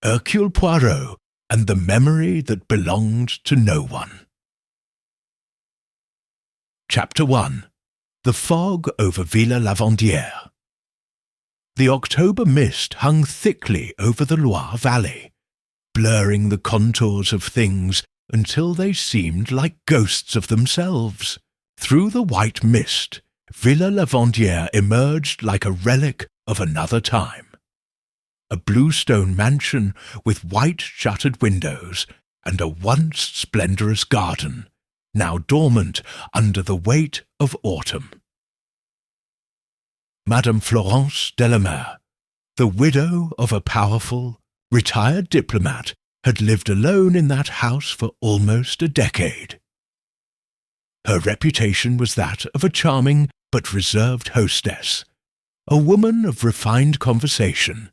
Hercule Poirot and the Memory that Belonged to No One. Chapter 1. The Fog over Villa Lavandière. The October mist hung thickly over the Loire Valley, blurring the contours of things until they seemed like ghosts of themselves. Through the white mist, Villa Lavandière emerged like a relic of another time. A bluestone mansion with white shuttered windows and a once splendourous garden, now dormant under the weight of autumn. Madame Florence Delamere, the widow of a powerful, retired diplomat, had lived alone in that house for almost a decade. Her reputation was that of a charming but reserved hostess, a woman of refined conversation,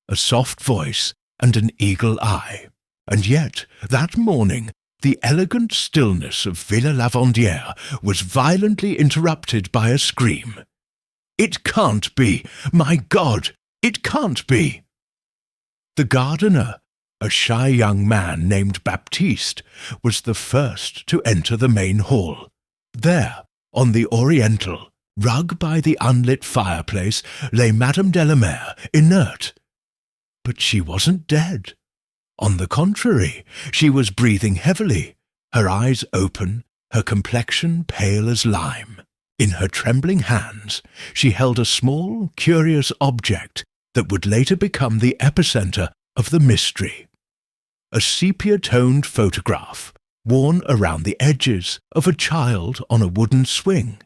a soft voice, and an eagle eye. And yet, that morning, the elegant stillness of Villa Lavandière was violently interrupted by a scream. "It can't be! My God! It can't be!" The gardener, a shy young man named Baptiste, was the first to enter the main hall. There, on the oriental, rug by the unlit fireplace, lay Madame Delamere, inert. But she wasn't dead. On the contrary, she was breathing heavily, her eyes open, her complexion pale as lime. In her trembling hands, she held a small, curious object that would later become the epicenter of the mystery. A sepia-toned photograph, worn around the edges, of a child on a wooden swing.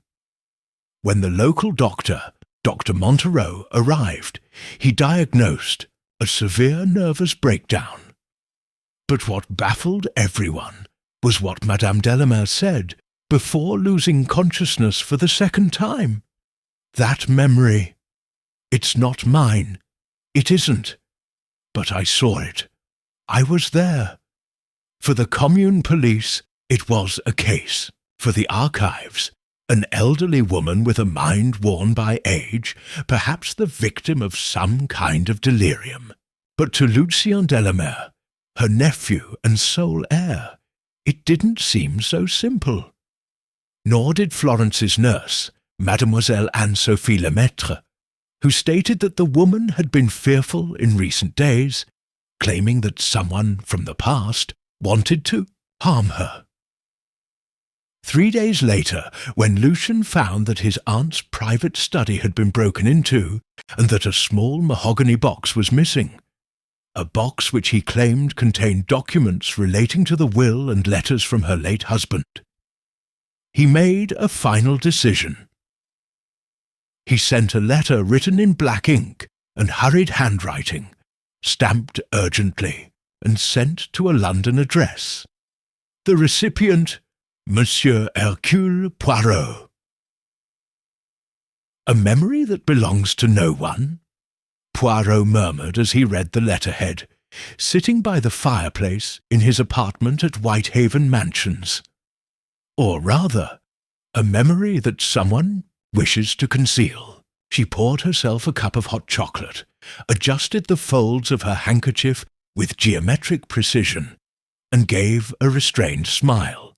When the local doctor, Dr. Montereau, arrived, he diagnosed a severe nervous breakdown. But what baffled everyone was what Madame Delamere said before losing consciousness for the second time. "That memory. It's not mine. It isn't. But I saw it. I was there. For the commune police, it was a case. For the archives, an elderly woman with a mind worn by age, perhaps the victim of some kind of delirium. But to Lucien Delamere, her nephew and sole heir, it didn't seem so simple. Nor did Florence's nurse, Mademoiselle Anne-Sophie Lemaitre, who stated that the woman had been fearful in recent days, claiming that someone from the past wanted to harm her. 3 days later, when Lucien found that his aunt's private study had been broken into and that a small mahogany box was missing, a box which he claimed contained documents relating to the will and letters from her late husband, he made a final decision. He sent a letter written in black ink and hurried handwriting, stamped urgently, and sent to a London address. The recipient, Monsieur Hercule Poirot. "A memory that belongs to no one?" Poirot murmured as he read the letterhead, sitting by the fireplace in his apartment at Whitehaven Mansions. "Or rather, a memory that someone wishes to conceal." She poured herself a cup of hot chocolate, adjusted the folds of her handkerchief with geometric precision, and gave a restrained smile.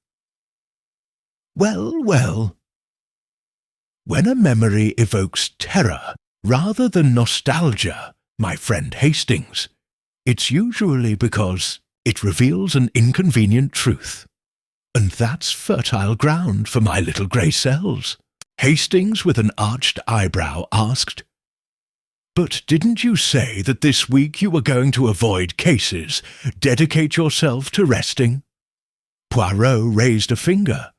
"Well, well. When a memory evokes terror rather than nostalgia, my friend Hastings, it's usually because it reveals an inconvenient truth. And that's fertile ground for my little grey cells." Hastings, with an arched eyebrow, asked, "But didn't you say that this week you were going to avoid cases, dedicate yourself to resting?" Poirot raised a finger.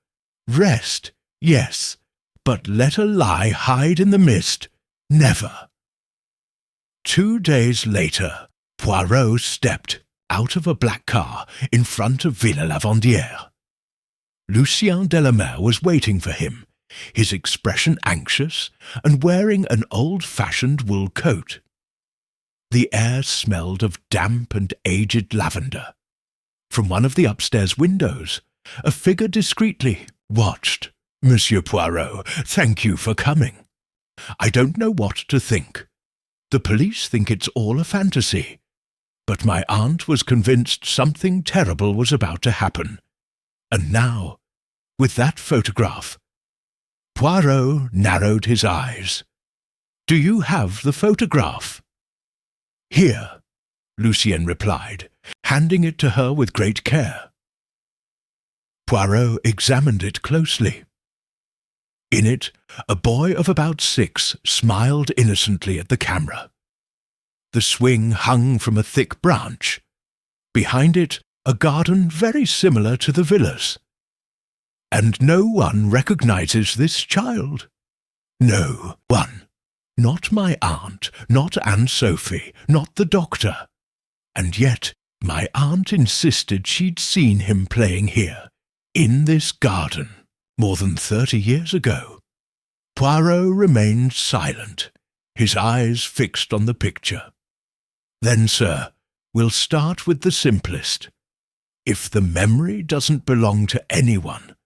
"Rest, yes, but let a lie hide in the mist, never." 2 days later, Poirot stepped out of a black car in front of Villa Lavandière. Lucien Delamere was waiting for him, his expression anxious, and wearing an old-fashioned wool coat. The air smelled of damp and aged lavender. From one of the upstairs windows, a figure discreetly watched. "Monsieur Poirot, thank you for coming. I don't know what to think. The police think it's all a fantasy. but my aunt was convinced something terrible was about to happen. And now, with that photograph—" Poirot narrowed his eyes. "Do you have the photograph?" "Here," Lucien replied, handing it to her with great care. Poirot examined it closely. In it, a boy of about 6 smiled innocently at the camera. The swing hung from a thick branch. Behind it, a garden very similar to the villa's. And no one recognizes this child. No one. Not my aunt, not Anne-Sophie, not the doctor. And yet my aunt insisted she'd seen him playing here, in this garden, more than 30 years ago. Poirot remained silent, his eyes fixed on the picture. "Then, sir, we'll start with the simplest. If the memory doesn't belong to anyone,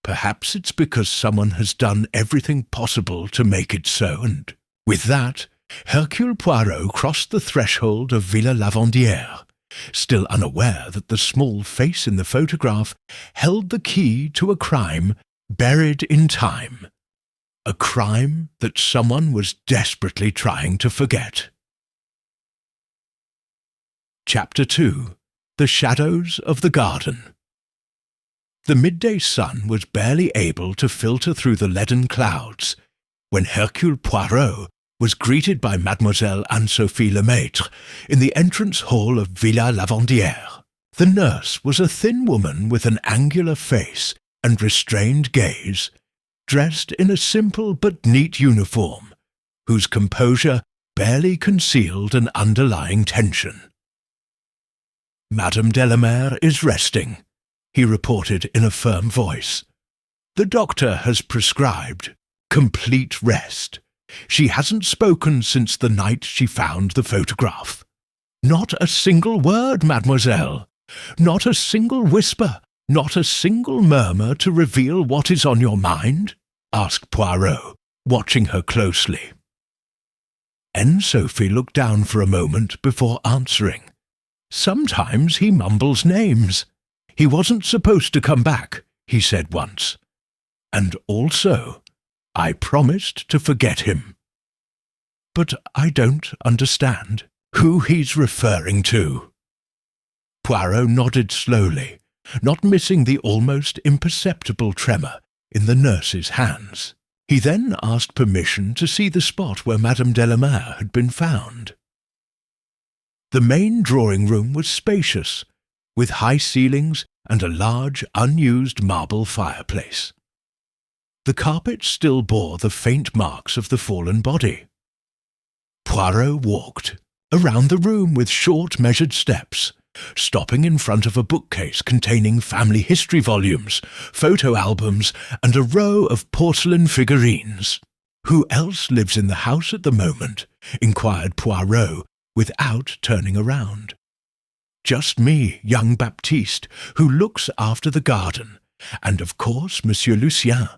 perhaps it's because someone has done everything possible to make it so, and with that, Hercule Poirot crossed the threshold of Villa Lavandière, still unaware that the small face in the photograph held the key to a crime buried in time, a crime that someone was desperately trying to forget. Chapter 2. The Shadows of the Garden. The midday sun was barely able to filter through the leaden clouds when Hercule Poirot was greeted by Mademoiselle Anne-Sophie Lemaitre in the entrance hall of Villa Lavandière. The nurse was a thin woman with an angular face and restrained gaze, dressed in a simple but neat uniform, whose composure barely concealed an underlying tension. "Madame Delamere is resting," he reported in a firm voice. "The doctor has prescribed complete rest. She hasn't spoken since the night she found the photograph. Not a single word, mademoiselle. Not a single whisper, not a single murmur to reveal what is on your mind?" asked Poirot, watching her closely. Anne-Sophie looked down for a moment before answering. "Sometimes he mumbles names. He wasn't supposed to come back, he said once. And also, I promised to forget him. But I don't understand who he's referring to." Poirot nodded slowly, not missing the almost imperceptible tremor in the nurse's hands. He then asked permission to see the spot where Madame Delamere had been found. The main drawing-room was spacious, with high ceilings and a large, unused marble fireplace. The carpet still bore the faint marks of the fallen body. Poirot walked around the room with short, measured steps, stopping in front of a bookcase containing family history volumes, photo albums, and a row of porcelain figurines. "Who else lives in the house at the moment?" inquired Poirot, without turning around. "Just me, young Baptiste, who looks after the garden, and of course Monsieur Lucien,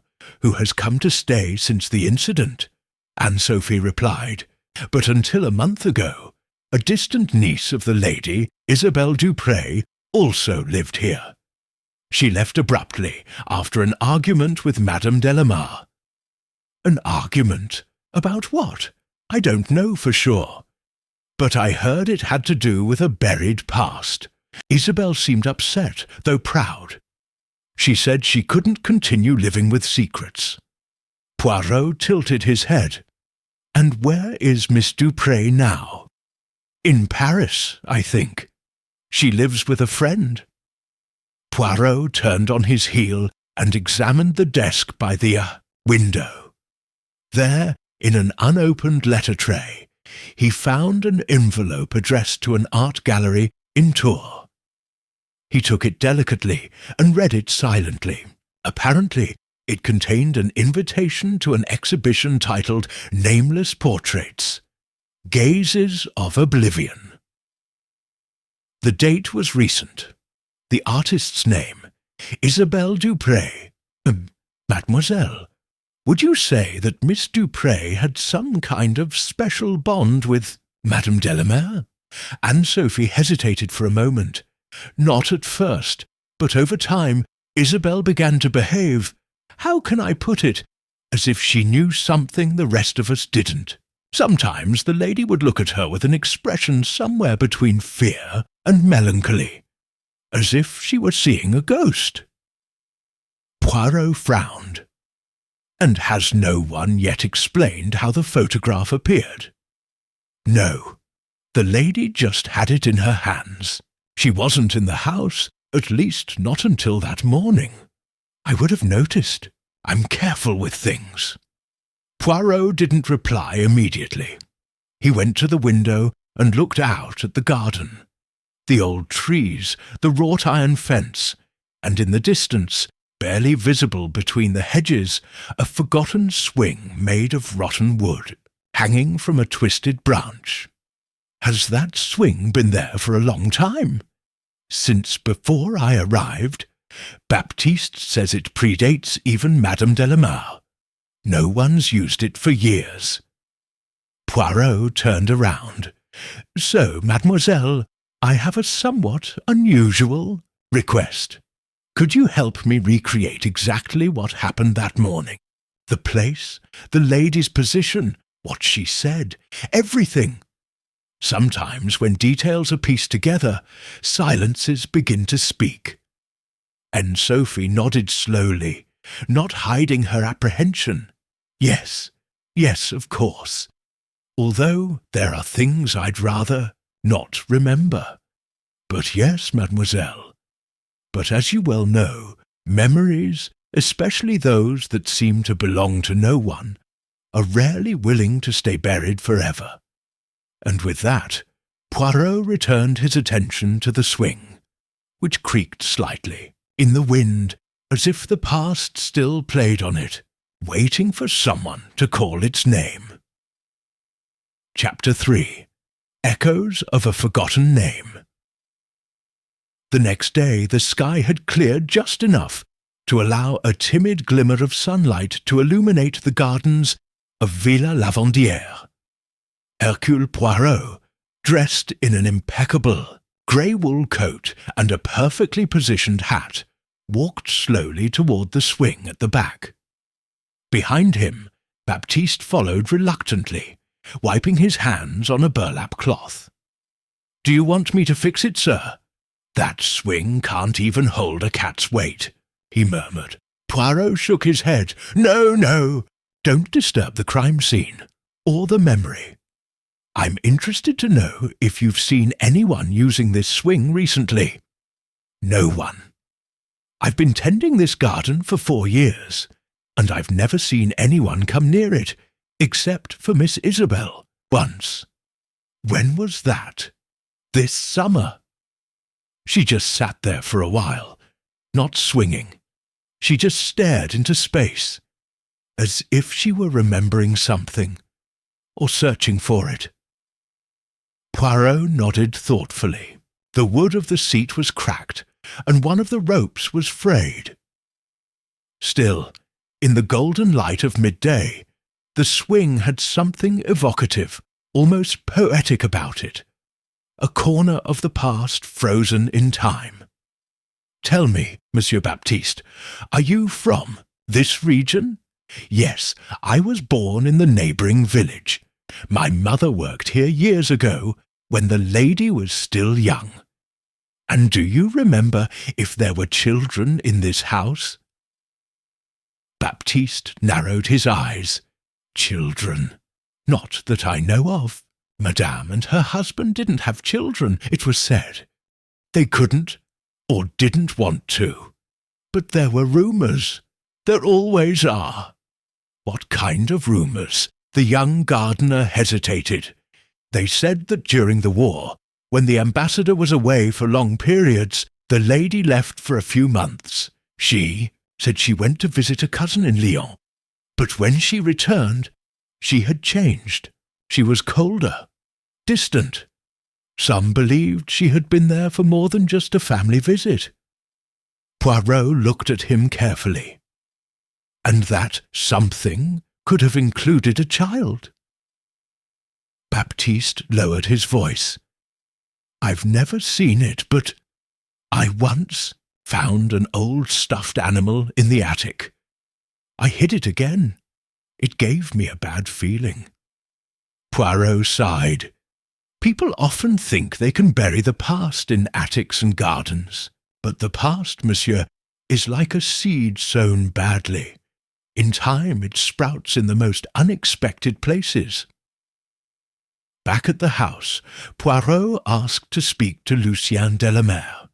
who has come to stay since the incident," Anne-Sophie replied. "But until a month ago, a distant niece of the lady, Isabelle Dupré, also lived here. She left abruptly after an argument with Madame Delamere." "An argument? About what? I don't know for sure. But I heard it had to do with a buried past. Isabelle seemed upset, though proud. She said she couldn't continue living with secrets." Poirot tilted his head. "And where is Miss Dupré now?" "In Paris, I think. She lives with a friend." Poirot turned on his heel and examined the desk by the window. There, in an unopened letter tray, he found an envelope addressed to an art gallery in Tours. He took it delicately and read it silently. Apparently, it contained an invitation to an exhibition titled Nameless Portraits, Gazes of Oblivion. The date was recent. The artist's name, Isabelle Dupré. Mademoiselle, would you say that Miss Dupré had some kind of special bond with Madame Delamere? Anne-Sophie hesitated for a moment. Not at first, but over time, Isabel began to behave, how can I put it, as if she knew something the rest of us didn't. Sometimes the lady would look at her with an expression somewhere between fear and melancholy, as if she were seeing a ghost. Poirot frowned. And has no one yet explained how the photograph appeared? No. The lady just had it in her hands. She wasn't in the house, at least not until that morning. I would have noticed. I'm careful with things. Poirot didn't reply immediately. He went to the window and looked out at the garden. The old trees, the wrought iron fence, and in the distance, barely visible between the hedges, a forgotten swing made of rotten wood, hanging from a twisted branch. Has that swing been there for a long time? Since before I arrived? Baptiste says it predates even Madame de la Mare. No one's used it for years. Poirot turned around. So, mademoiselle, I have a somewhat unusual request. Could you help me recreate exactly what happened that morning? The place, the lady's position, what she said, everything. Sometimes when details are pieced together, silences begin to speak. And Sophie nodded slowly, not hiding her apprehension. Yes, of course. Although there are things I'd rather not remember. But yes, mademoiselle. But as you well know, memories, especially those that seem to belong to no one, are rarely willing to stay buried forever. And with that, Poirot returned his attention to the swing, which creaked slightly, in the wind, as if the past still played on it, waiting for someone to call its name. Chapter 3. Echoes of a Forgotten Name. The next day the sky had cleared just enough to allow a timid glimmer of sunlight to illuminate the gardens of Villa Lavandière. Hercule Poirot, dressed in an impeccable grey wool coat and a perfectly positioned hat, walked slowly toward the swing at the back. Behind him, Baptiste followed reluctantly, wiping his hands on a burlap cloth. "Do you want me to fix it, sir? That swing can't even hold a cat's weight," he murmured. Poirot shook his head. No, don't disturb the crime scene, or the memory. I'm interested to know if you've seen anyone using this swing recently." "No one. I've been tending this garden for 4 years, and I've never seen anyone come near it, except for Miss Isabel, once." "When was that?" "This summer." She just sat there for a while, not swinging. She just stared into space, as if she were remembering something, or searching for it. Poirot nodded thoughtfully. The wood of the seat was cracked, and one of the ropes was frayed. Still, in the golden light of midday, the swing had something evocative, almost poetic about it. A corner of the past frozen in time. "Tell me, Monsieur Baptiste, are you from this region?" "Yes, I was born in the neighbouring village. My mother worked here years ago, when the lady was still young." "And do you remember if there were children in this house?" Baptiste narrowed his eyes. "Children? Not that I know of. Madame and her husband didn't have children, it was said. They couldn't, or didn't want to. But there were rumours. There always are." "What kind of rumours?" The young gardener hesitated. "They said that during the war, when the ambassador was away for long periods, the lady left for a few months. She said she went to visit a cousin in Lyon. But when she returned, she had changed. She was colder, distant. Some believed she had been there for more than just a family visit." Poirot looked at him carefully. "And that something could have included a child?" Baptiste lowered his voice. I've never seen it, but I once found an old stuffed animal in the attic. I hid it again. It gave me a bad feeling." Poirot sighed. People often think they can bury the past in attics and gardens, but the past, monsieur, is like a seed sown badly. In time it sprouts in the most unexpected places. Back at the house, Poirot asked to speak to Lucien Delamere.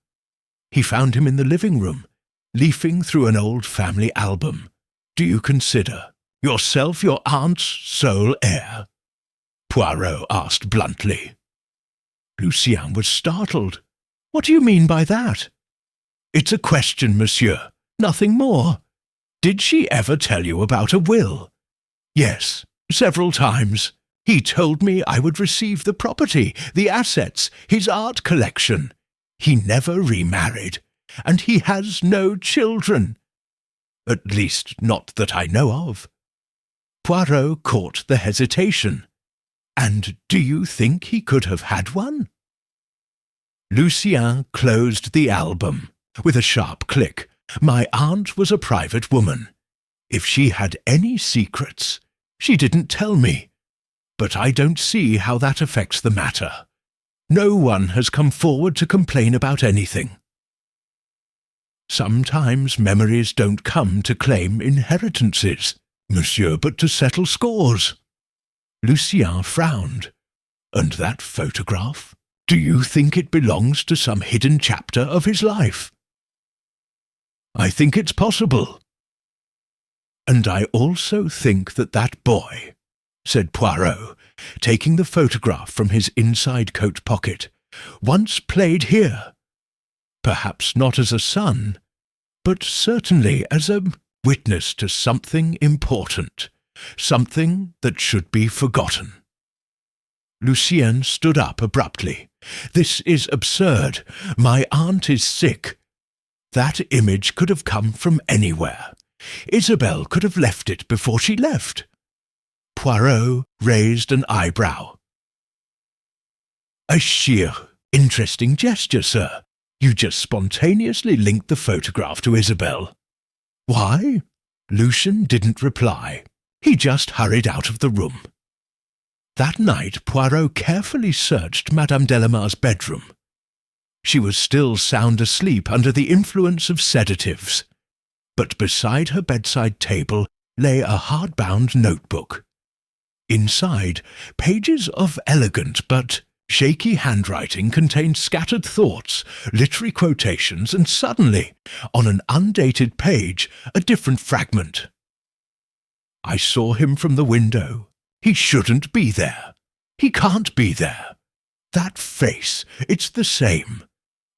He found him in the living room, leafing through an old family album. "Do you consider yourself your aunt's sole heir?" Poirot asked bluntly. Lucien was startled. "What do you mean by that?" "It's a question, monsieur, nothing more. Did she ever tell you about a will?" "Yes, several times. He told me I would receive the property, the assets, his art collection. He never remarried, and he has no children. At least, not that I know of." Poirot caught the hesitation. "And do you think he could have had one?" Lucien closed the album with a sharp click. "My aunt was a private woman. If she had any secrets, she didn't tell me. But I don't see how that affects the matter. No one has come forward to complain about anything." "Sometimes memories don't come to claim inheritances, monsieur, but to settle scores." Lucien frowned. "And that photograph? Do you think it belongs to some hidden chapter of his life?" "I think it's possible." "And I also think that boy," said Poirot, taking the photograph from his inside coat pocket, "once played here. Perhaps not as a son, but certainly as a witness to something important, something that should be forgotten." Lucien stood up abruptly. "This is absurd. My aunt is sick. That image could have come from anywhere. Isabelle could have left it before she left." Poirot raised an eyebrow. "A sheer, interesting gesture, sir. You just spontaneously linked the photograph to Isabelle." "Why?" Lucien didn't reply. He just hurried out of the room. That night Poirot carefully searched Madame Delamar's bedroom. She was still sound asleep under the influence of sedatives, but beside her bedside table lay a hard-bound notebook. Inside, pages of elegant but shaky handwriting contained scattered thoughts, literary quotations, and suddenly, on an undated page, a different fragment. "I saw him from the window. He shouldn't be there. He can't be there. That face, it's the same.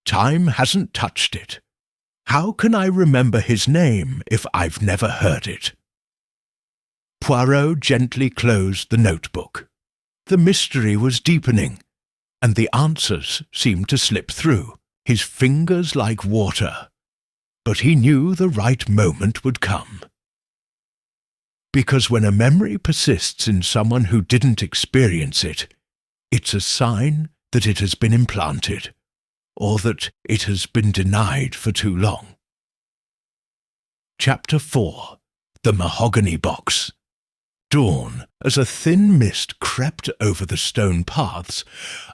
Time hasn't touched it. How can I remember his name if I've never heard it?" Poirot gently closed the notebook. The mystery was deepening, and the answers seemed to slip through, his fingers like water. But he knew the right moment would come. Because when a memory persists in someone who didn't experience it, it's a sign that it has been implanted, or that it has been denied for too long. Chapter 4. The Mahogany Box. Dawn, as a thin mist crept over the stone paths,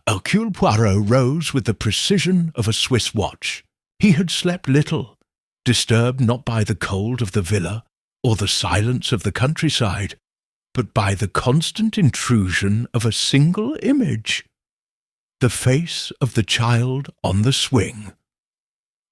Hercule Poirot rose with the precision of a Swiss watch. He had slept little, disturbed not by the cold of the villa or the silence of the countryside, but by the constant intrusion of a single image, the face of the child on the swing.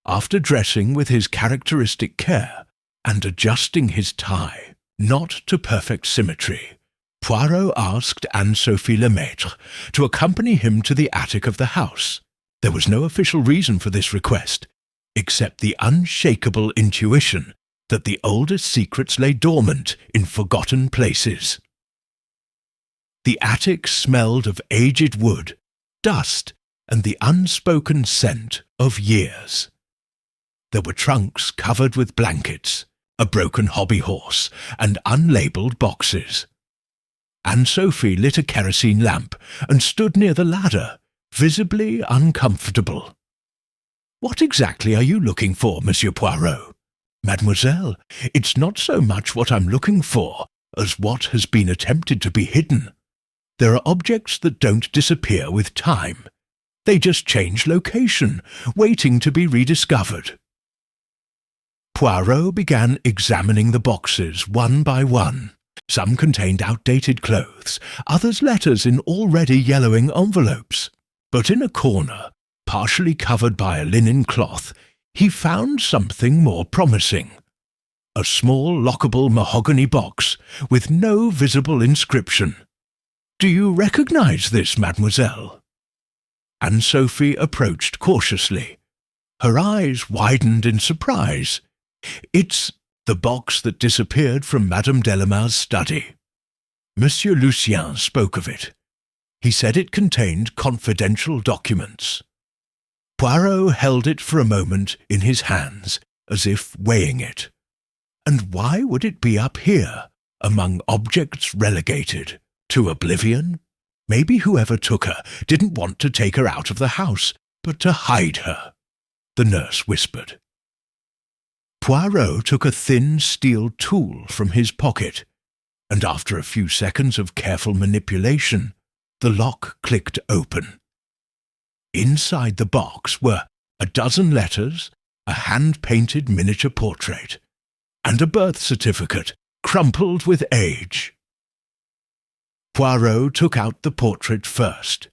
After dressing with his characteristic care and adjusting his tie, not to perfect symmetry, Poirot asked Anne-Sophie Lemaitre to accompany him to the attic of the house. There was no official reason for this request, except the unshakable intuition that the oldest secrets lay dormant in forgotten places. The attic smelled of aged wood, dust, and the unspoken scent of years. There were trunks covered with blankets, a broken hobby horse, and unlabelled boxes. Anne-Sophie lit a kerosene lamp and stood near the ladder, visibly uncomfortable. "What exactly are you looking for, Monsieur Poirot?" "Mademoiselle, it's not so much what I'm looking for as what has been attempted to be hidden. There are objects that don't disappear with time. They just change location, waiting to be rediscovered." Poirot began examining the boxes one by one. Some contained outdated clothes, others letters in already yellowing envelopes. But in a corner, partially covered by a linen cloth, he found something more promising. A small lockable mahogany box with no visible inscription. "Do you recognize this, mademoiselle?" Anne-Sophie approached cautiously. Her eyes widened in surprise. "It's the box that disappeared from Madame Delamar's study. Monsieur Lucien spoke of it. He said it contained confidential documents." Poirot held it for a moment in his hands, as if weighing it. And why would it be up here, among objects relegated to oblivion? Maybe whoever took her didn't want to take her out of the house, but to hide her, the nurse whispered. Poirot took a thin steel tool from his pocket, and after a few seconds of careful manipulation, the lock clicked open. Inside the box were a dozen letters, a hand-painted miniature portrait, and a birth certificate crumpled with age. Poirot took out the portrait first.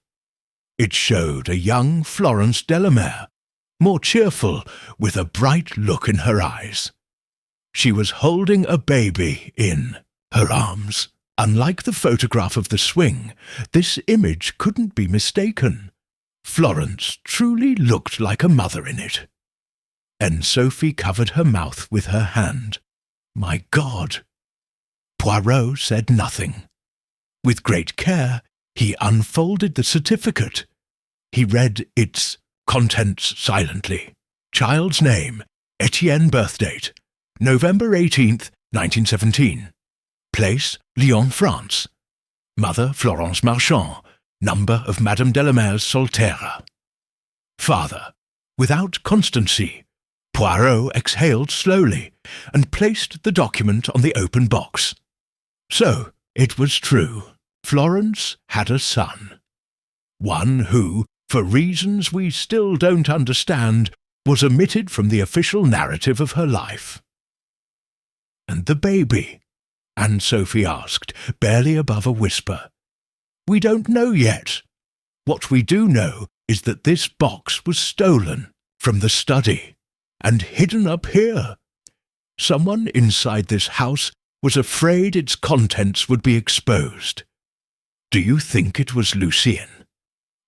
It showed a young Florence Delamere, more cheerful, with a bright look in her eyes. She was holding a baby in her arms. Unlike the photograph of the swing, this image couldn't be mistaken. Florence truly looked like a mother in it. And Sophie covered her mouth with her hand. "My God!" Poirot said nothing. With great care, he unfolded the certificate. He read its contents silently. Child's name, Etienne birthdate, November 18th, 1917. Place, Lyon, France. Mother, Florence Marchand. Number of Madame Delamere's Solterra. Father, without constancy. Poirot exhaled slowly and placed the document on the open box. So, it was true. Florence had a son. One who, for reasons we still don't understand, was omitted from the official narrative of her life. "And the baby?" Anne-Sophie asked, barely above a whisper. "We don't know yet. What we do know is that this box was stolen from the study and hidden up here. Someone inside this house was afraid its contents would be exposed. Do you think it was Lucien?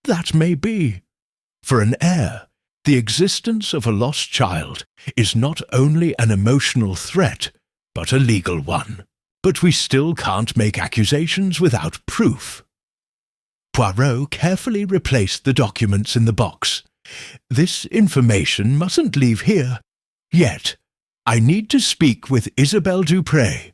That may be. For an heir, the existence of a lost child is not only an emotional threat, but a legal one. But we still can't make accusations without proof." Poirot carefully replaced the documents in the box. "This information mustn't leave here. Yet, I need to speak with Isabelle Dupré."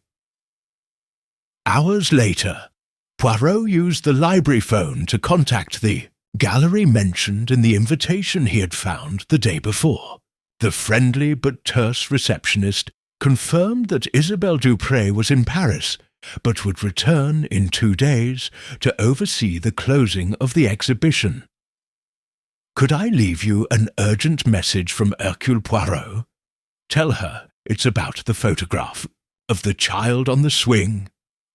Hours later, Poirot used the library phone to contact the gallery mentioned in the invitation he had found the day before. The friendly but terse receptionist confirmed that Isabelle Dupré was in Paris, but would return in 2 days to oversee the closing of the exhibition. "Could I leave you an urgent message from Hercule Poirot? Tell her it's about the photograph of the child on the swing.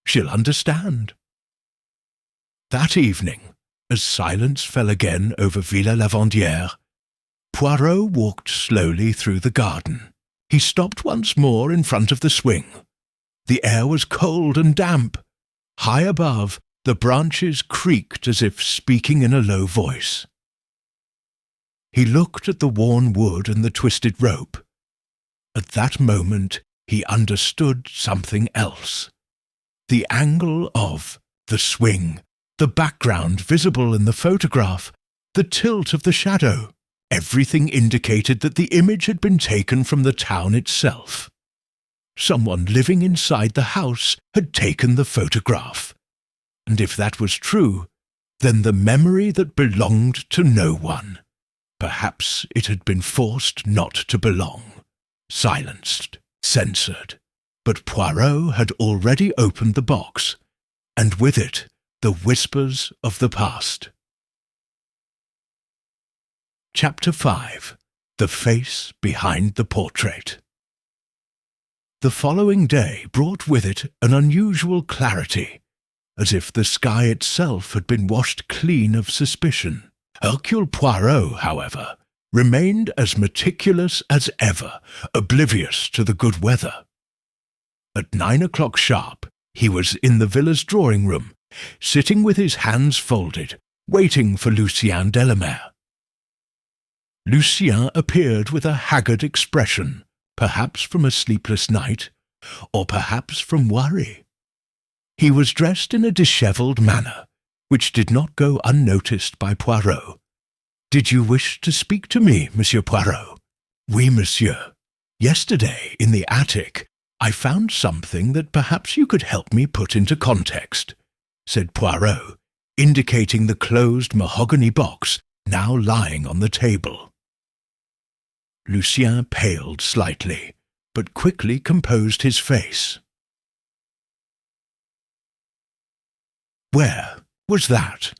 She'll understand." That evening, as silence fell again over Villa-Lavandière, Poirot walked slowly through the garden. He stopped once more in front of the swing. The air was cold and damp. High above, the branches creaked as if speaking in a low voice. He looked at the worn wood and the twisted rope. At that moment, he understood something else. The angle of the swing, the background visible in the photograph, the tilt of the shadow. Everything indicated that the image had been taken from the town itself. Someone living inside the house had taken the photograph. And if that was true, Then the memory that belonged to no one. Perhaps it had been forced not to belong, silenced, censored. But Poirot had already opened the box, and with it the whispers of the past. Chapter 5. The Face Behind the Portrait. The following day brought with it an unusual clarity, as if the sky itself had been washed clean of suspicion. Hercule Poirot, however, remained as meticulous as ever, oblivious to the good weather. At 9 o'clock sharp, he was in the villa's drawing-room, sitting with his hands folded, waiting for Lucien Delamere. Lucien appeared with a haggard expression, perhaps from a sleepless night, or perhaps from worry. He was dressed in a dishevelled manner, which did not go unnoticed by Poirot. "Did you wish to speak to me, Monsieur Poirot?" "Oui, monsieur. Yesterday, in the attic, I found something that perhaps you could help me put into context," said Poirot, indicating the closed mahogany box now lying on the table. Lucien paled slightly, but quickly composed his face. Where was that?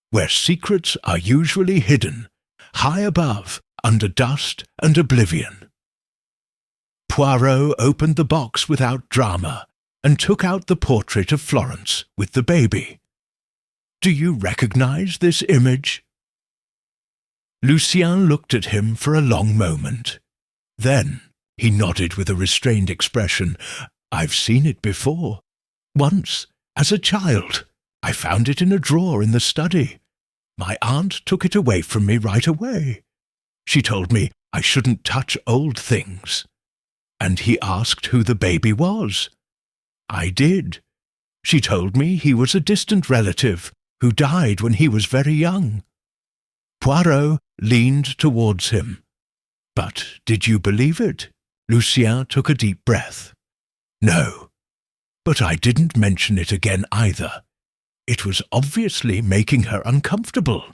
Where secrets are usually hidden, high above, under dust and oblivion. Poirot opened the box without drama and took out the portrait of Florence with the baby. "Do you recognize this image?" Lucien looked at him for a long moment. Then he nodded with a restrained expression. "I've seen it before. Once, as a child. I found it in a drawer in the study. My aunt took it away from me right away. She told me I shouldn't touch old things. And he asked who the baby was. I did. She told me he was a distant relative who died when he was very young." Poirot leaned towards him. "But did you believe it?" Lucien took a deep breath. "No. But I didn't mention it again either. It was obviously making her uncomfortable."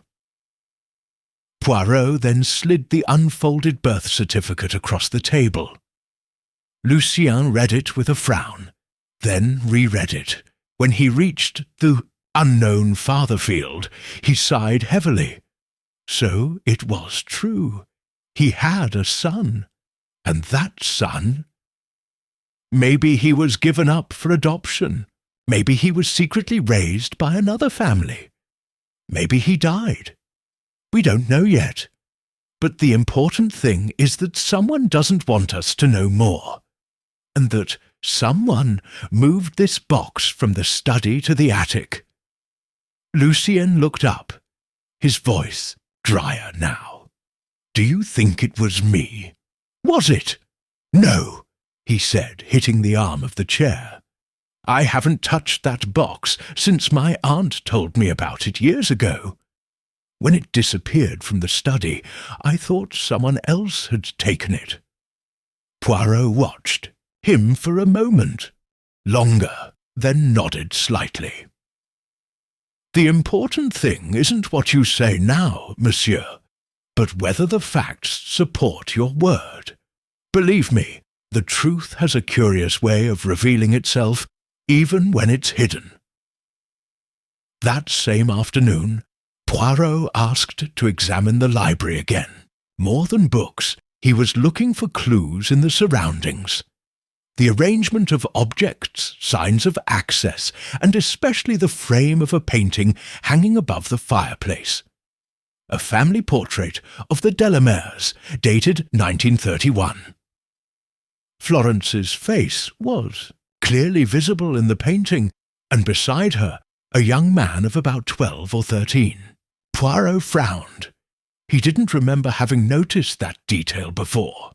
Poirot then slid the unfolded birth certificate across the table. Lucien read it with a frown, then reread it. When he reached the unknown father field, he sighed heavily. So it was true. He had a son. And that son... Maybe he was given up for adoption. Maybe he was secretly raised by another family. Maybe he died. We don't know yet. But the important thing is that someone doesn't want us to know more. And that someone moved this box from the study to the attic. Lucien looked up, his voice drier now. "Do you think it was me? Was it?" "No," he said, hitting the arm of the chair. "I haven't touched that box since my aunt told me about it years ago. When it disappeared from the study, I thought someone else had taken it." Poirot watched him for a moment, longer, then nodded slightly. "The important thing isn't what you say now, monsieur, but whether the facts support your word. Believe me, the truth has a curious way of revealing itself, even when it's hidden." That same afternoon, Poirot asked to examine the library again. More than books, he was looking for clues in the surroundings. The arrangement of objects, signs of access, and especially the frame of a painting hanging above the fireplace. A family portrait of the Delamares, dated 1931. Florence's face was clearly visible in the painting, and beside her, a young man of about 12 or 13. Poirot frowned. He didn't remember having noticed that detail before.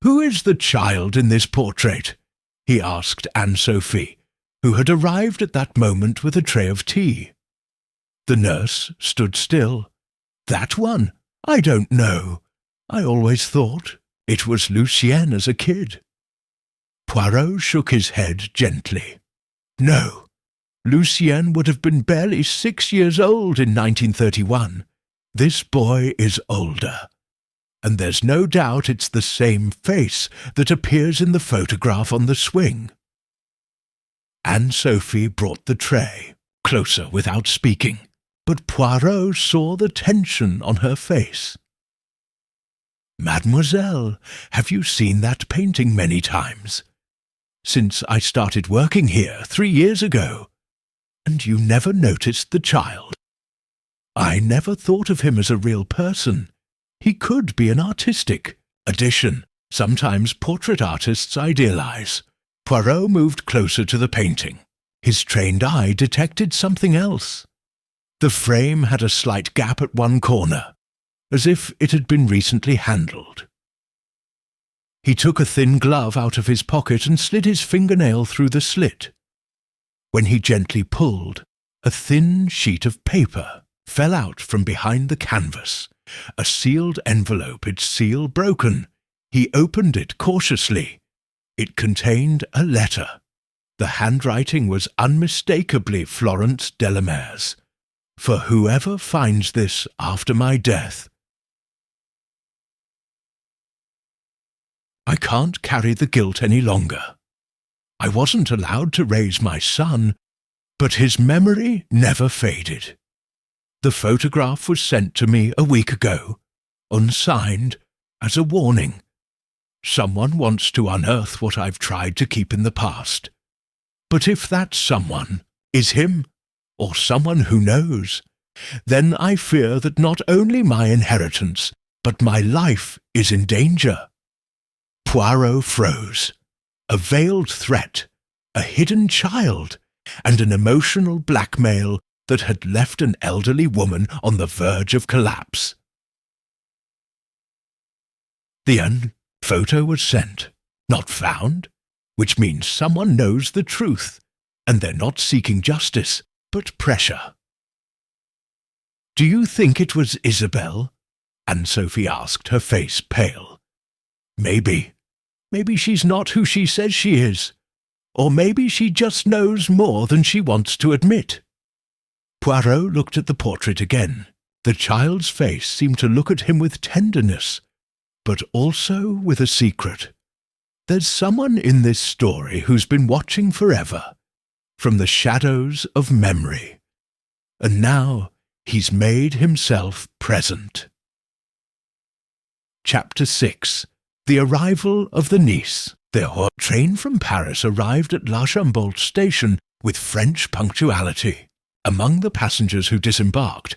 "Who is the child in this portrait?" he asked Anne-Sophie, who had arrived at that moment with a tray of tea. The nurse stood still. "That one? I don't know. I always thought it was Lucien as a kid." Poirot shook his head gently. "No, Lucien would have been barely 6 years old in 1931. This boy is older. And there's no doubt it's the same face that appears in the photograph on the swing. Anne-Sophie brought the tray closer without speaking, but Poirot saw the tension on her face. "Mademoiselle, have you seen that painting many times? Since I started working here 3 years ago. And you never noticed the child? I never thought of him as a real person. He could be an artistic addition. Sometimes portrait artists idealize." Poirot moved closer to the painting. His trained eye detected something else. The frame had a slight gap at one corner, as if it had been recently handled. He took a thin glove out of his pocket and slid his fingernail through the slit. When he gently pulled, a thin sheet of paper fell out from behind the canvas, a sealed envelope, its seal broken. He opened it cautiously. It contained a letter. The handwriting was unmistakably Florence Delamere's. "For whoever finds this after my death, I can't carry the guilt any longer. I wasn't allowed to raise my son, but his memory never faded. The photograph was sent to me a week ago, unsigned, as a warning. Someone wants to unearth what I've tried to keep in the past. But if that someone is him, or someone who knows, then I fear that not only my inheritance, but my life is in danger." Poirot froze. A veiled threat, a hidden child, and an emotional blackmail that had left an elderly woman on the verge of collapse. The photo was sent, not found, which means someone knows the truth, and they're not seeking justice, but pressure. "Do you think it was Isabelle?" Anne-Sophie asked, her face pale. "Maybe. Maybe she's not who she says she is. Or maybe she just knows more than she wants to admit." Poirot looked at the portrait again. The child's face seemed to look at him with tenderness, but also with a secret. There's someone in this story who's been watching forever, from the shadows of memory, and now he's made himself present. Chapter 6. The Arrival of the Niece. The train from Paris arrived at La Chambolt station with French punctuality. Among the passengers who disembarked,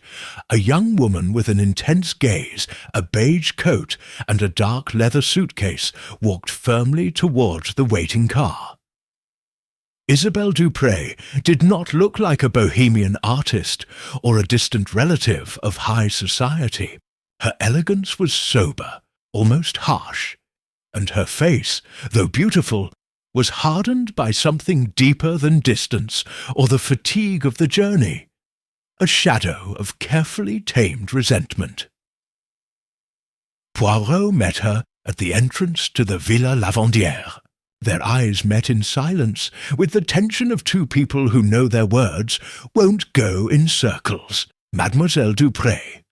a young woman with an intense gaze, a beige coat, and a dark leather suitcase walked firmly toward the waiting car. Isabelle Dupré did not look like a bohemian artist or a distant relative of high society. Her elegance was sober, almost harsh, and her face, though beautiful, was hardened by something deeper than distance or the fatigue of the journey, a shadow of carefully tamed resentment. Poirot met her at the entrance to the Villa Lavandière. Their eyes met in silence, with the tension of two people who know their words won't go in circles. "Mademoiselle Dupré."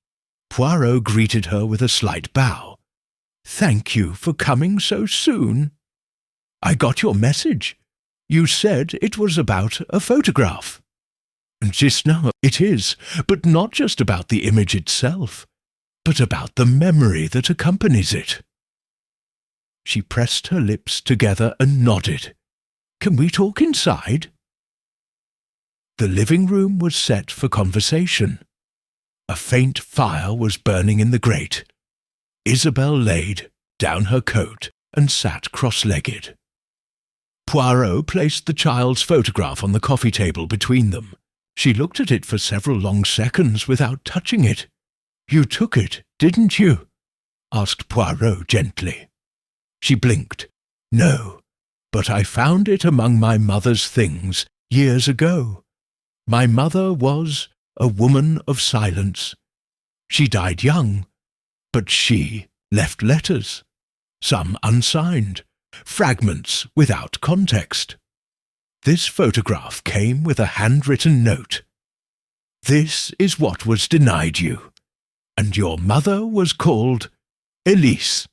Poirot greeted her with a slight bow. "Thank you for coming so soon. I got your message. You said it was about a photograph." "Just now, it is, but not just about the image itself, but about the memory that accompanies it." She pressed her lips together and nodded. "Can we talk inside?" The living room was set for conversation. A faint fire was burning in the grate. Isabelle laid down her coat and sat cross-legged. Poirot placed the child's photograph on the coffee table between them. She looked at it for several long seconds without touching it. "You took it, didn't you?" asked Poirot gently. She blinked. "No, but I found it among my mother's things years ago. My mother was a woman of silence. She died young, but she left letters, some unsigned, fragments without context. This photograph came with a handwritten note. This is what was denied you, and your mother was called Elise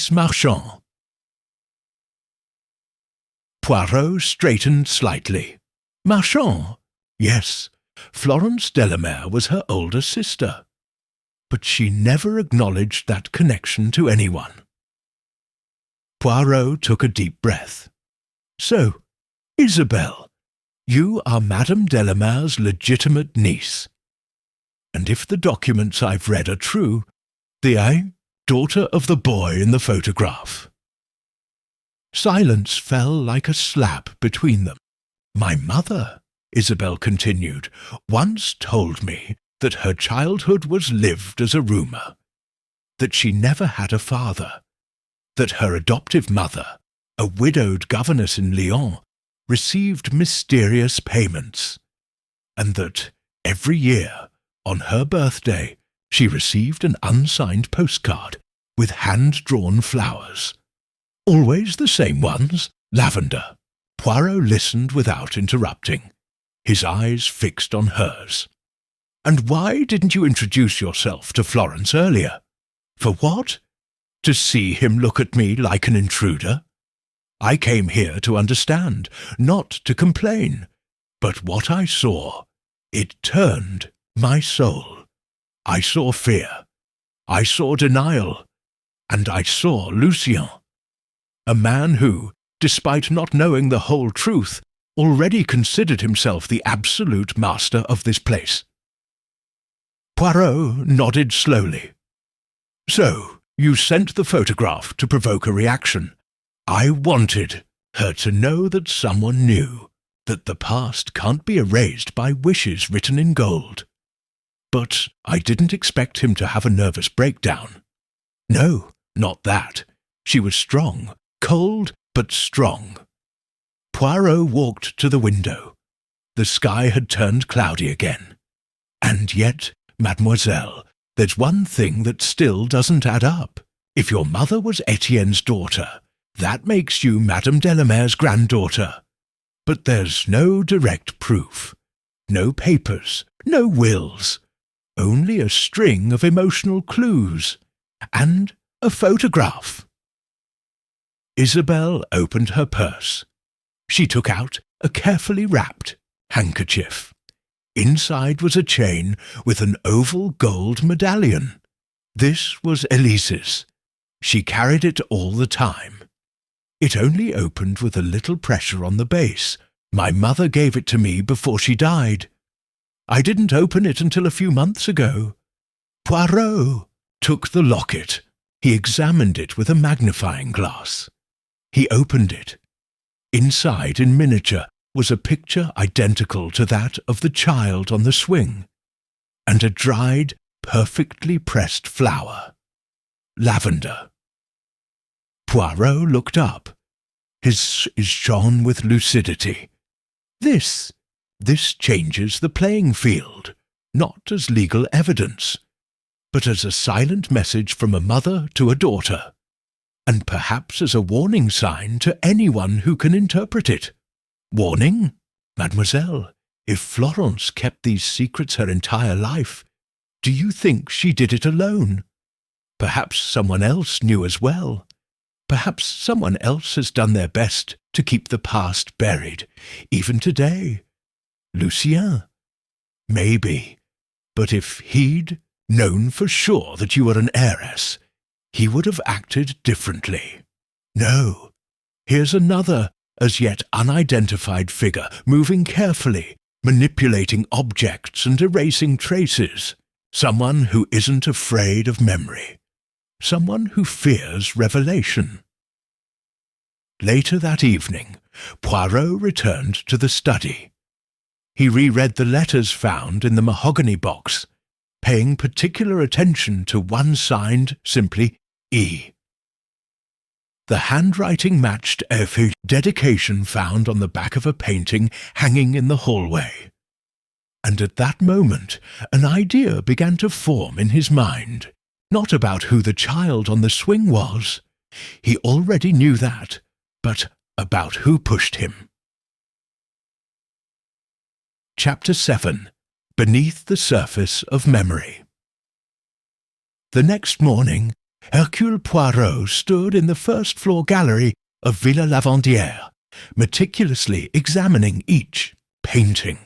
Marchand. Poirot straightened slightly. Marchand? Yes, Florence Delamere was her older sister. But she never acknowledged that connection to anyone. Poirot took a deep breath. So, Isabelle, you are Madame Delamere's legitimate niece. And if the documents I've read are true, daughter of the boy in the photograph. Silence fell like a slab between them. My mother, Isabelle continued, once told me that her childhood was lived as a rumour, that she never had a father, that her adoptive mother, a widowed governess in Lyon, received mysterious payments, and that every year, on her birthday, she received an unsigned postcard with hand-drawn flowers. Always the same ones, lavender. Poirot listened without interrupting, his eyes fixed on hers. And why didn't you introduce yourself to Florence earlier? For what? To see him look at me like an intruder? I came here to understand, not to complain. But what I saw, it turned my soul. I saw fear, I saw denial, and I saw Lucien, a man who, despite not knowing the whole truth, already considered himself the absolute master of this place. Poirot nodded slowly. So, you sent the photograph to provoke a reaction. I wanted her to know that someone knew, that the past can't be erased by wishes written in gold. But I didn't expect him to have a nervous breakdown. No, not that. She was strong, cold but strong. Poirot walked to the window. The sky had turned cloudy again. And yet, mademoiselle, there's one thing that still doesn't add up. If your mother was Etienne's daughter, that makes you Madame Delamere's granddaughter. But there's no direct proof. No papers, no wills. Only a string of emotional clues. And a photograph. Isabelle opened her purse. She took out a carefully wrapped handkerchief. Inside was a chain with an oval gold medallion. This was Elise's. She carried it all the time. It only opened with a little pressure on the base. My mother gave it to me before she died. I didn't open it until a few months ago. Poirot took the locket. He examined it with a magnifying glass. He opened it. Inside, in miniature, was a picture identical to that of the child on the swing, and a dried, perfectly pressed flower. Lavender. Poirot looked up. His eyes shone with lucidity. This changes the playing field, not as legal evidence, but as a silent message from a mother to a daughter, and perhaps as a warning sign to anyone who can interpret it. Warning? Mademoiselle, if Florence kept these secrets her entire life, do you think she did it alone? Perhaps someone else knew as well. Perhaps someone else has done their best to keep the past buried, even today. Lucien? Maybe. But if he'd known for sure that you were an heiress, he would have acted differently. No. Here's another, as yet unidentified figure, moving carefully, manipulating objects and erasing traces. Someone who isn't afraid of memory. Someone who fears revelation. Later that evening, Poirot returned to the study. He reread the letters found in the mahogany box, paying particular attention to one signed simply E. The handwriting matched a dedication found on the back of a painting hanging in the hallway. And at that moment, an idea began to form in his mind, not about who the child on the swing was. He already knew that, but about who pushed him. Chapter 7. Beneath the Surface of Memory. The next morning, Hercule Poirot stood in the first-floor gallery of Villa Lavandière, meticulously examining each painting.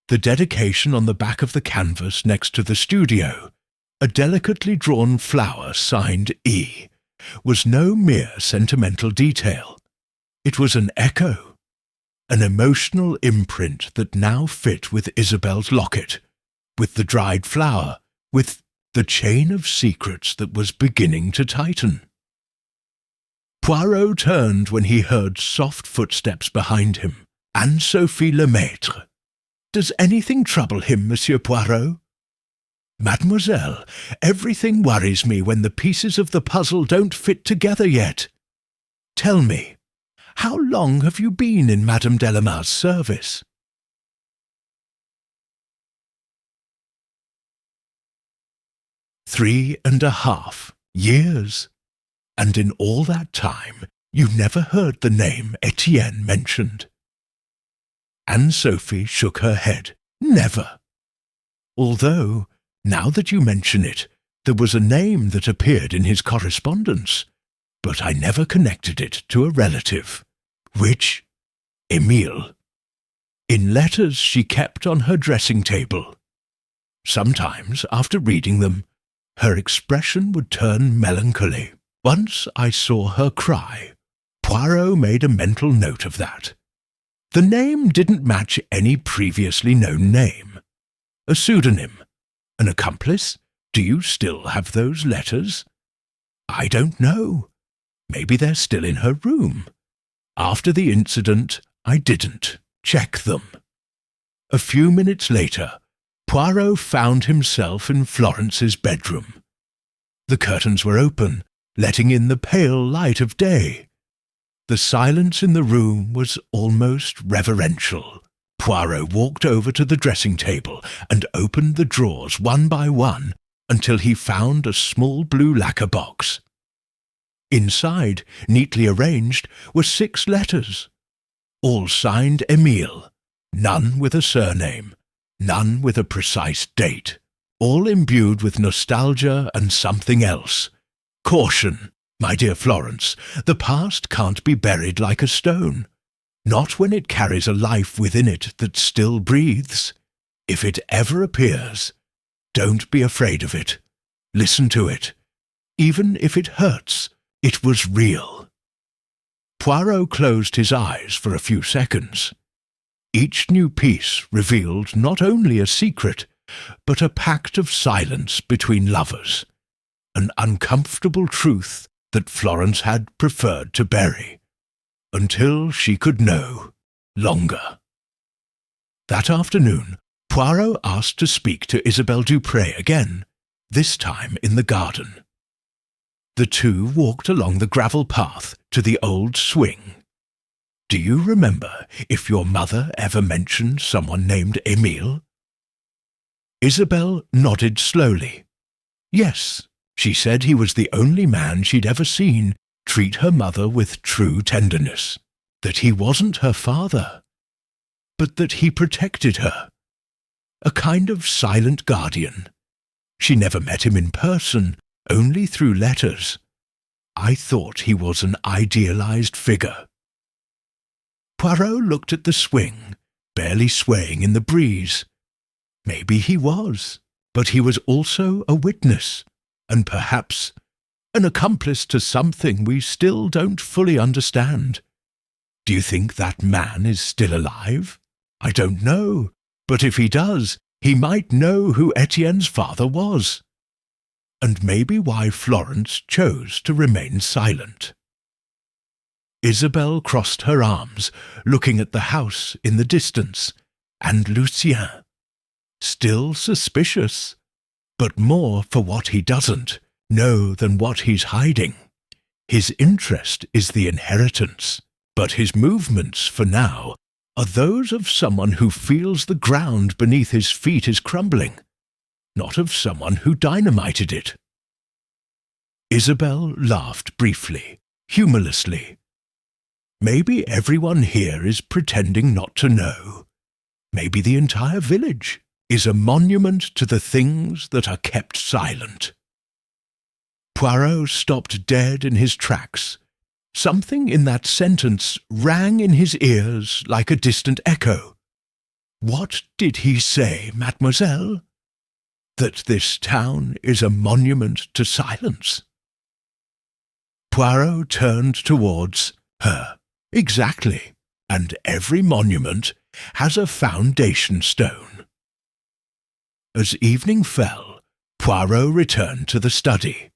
The dedication on the back of the canvas next to the studio, a delicately drawn flower signed E, was no mere sentimental detail. It was an echo, an emotional imprint that now fit with Isabel's locket, with the dried flower, with the chain of secrets that was beginning to tighten. Poirot turned when he heard soft footsteps behind him. Anne-Sophie Lemaitre. "Does anything trouble him, Monsieur Poirot?" "Mademoiselle, everything worries me when the pieces of the puzzle don't fit together yet. Tell me, how long have you been in Madame Delamar's service?" "3.5 years. And in all that time you never heard the name Etienne mentioned?" Anne-Sophie shook her head. "Never. Although, now that you mention it, there was a name that appeared in his correspondence, but I never connected it to a relative." "Which?" "Émile. In letters she kept on her dressing table. Sometimes, after reading them, her expression would turn melancholy. Once I saw her cry." Poirot made a mental note of that. "The name didn't match any previously known name. A pseudonym? An accomplice? Do you still have those letters?" "I don't know. Maybe they're still in her room. After the incident, I didn't check them." A few minutes later, Poirot found himself in Florence's bedroom. The curtains were open, letting in the pale light of day. The silence in the room was almost reverential. Poirot walked over to the dressing table and opened the drawers one by one until he found a small blue lacquer box. Inside, neatly arranged, were 6 letters, all signed Émile, none with a surname, none with a precise date, all imbued with nostalgia and something else. "Caution, my dear Florence, the past can't be buried like a stone, not when it carries a life within it that still breathes. If it ever appears, don't be afraid of it. Listen to it. Even if it hurts, it was real." Poirot closed his eyes for a few seconds. Each new piece revealed not only a secret, but a pact of silence between lovers, an uncomfortable truth that Florence had preferred to bury, until she could know longer. That afternoon, Poirot asked to speak to Isabelle Dupré again, this time in the garden. The two walked along the gravel path to the old swing. "Do you remember if your mother ever mentioned someone named Émile?" Isabelle nodded slowly. "Yes. She said he was the only man she'd ever seen treat her mother with true tenderness, that he wasn't her father, but that he protected her. A kind of silent guardian. She never met him in person, only through letters. I thought he was an idealized figure." Poirot looked at the swing, barely swaying in the breeze. Maybe he was, but he was also a witness, and perhaps an accomplice to something we still don't fully understand. Do you think that man is still alive? I don't know, but if he does, he might know who Etienne's father was, and maybe why Florence chose to remain silent. Isabelle crossed her arms, looking at the house in the distance, and Lucien. Still suspicious, but more for what he doesn't know than what he's hiding. His interest is the inheritance, but his movements, for now, are those of someone who feels the ground beneath his feet is crumbling, not of someone who dynamited it. Isabelle laughed briefly, humorlessly. Maybe everyone here is pretending not to know. maybe the entire village, is a monument to the things that are kept silent. Poirot stopped dead in his tracks. Something in that sentence rang in his ears like a distant echo. What did he say, mademoiselle? That this town is a monument to silence? Poirot turned towards her. Exactly, and every monument has a foundation stone. As evening fell, Poirot returned to the study.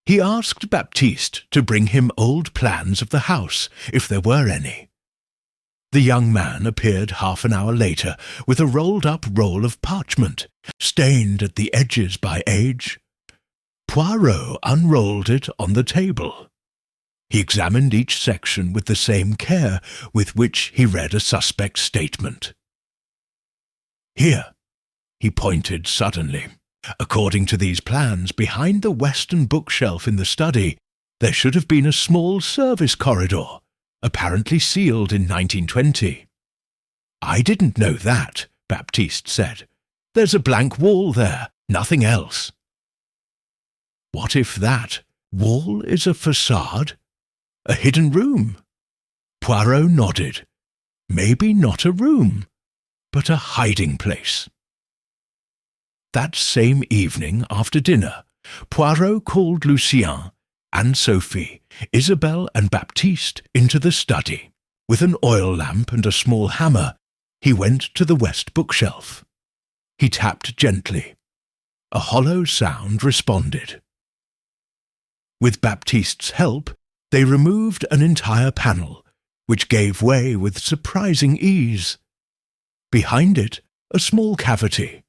He asked Baptiste to bring him old plans of the house, if there were any. The young man appeared half an hour later with a rolled-up roll of parchment, stained at the edges by age. Poirot unrolled it on the table. He examined each section with the same care with which he read a suspect's statement. Here, he pointed suddenly. According to these plans, behind the western bookshelf in the study, there should have been a small service corridor, apparently sealed in 1920. I didn't know that, Baptiste said. There's a blank wall there, nothing else. What if that wall is a facade? A hidden room? Poirot nodded. Maybe not a room, but a hiding place. That same evening, after dinner, Poirot called Lucien, Anne-Sophie, Isabelle and Baptiste into the study. With an oil lamp and a small hammer, he went to the west bookshelf. He tapped gently. A hollow sound responded. With Baptiste's help, they removed an entire panel, which gave way with surprising ease. Behind it, a small cavity.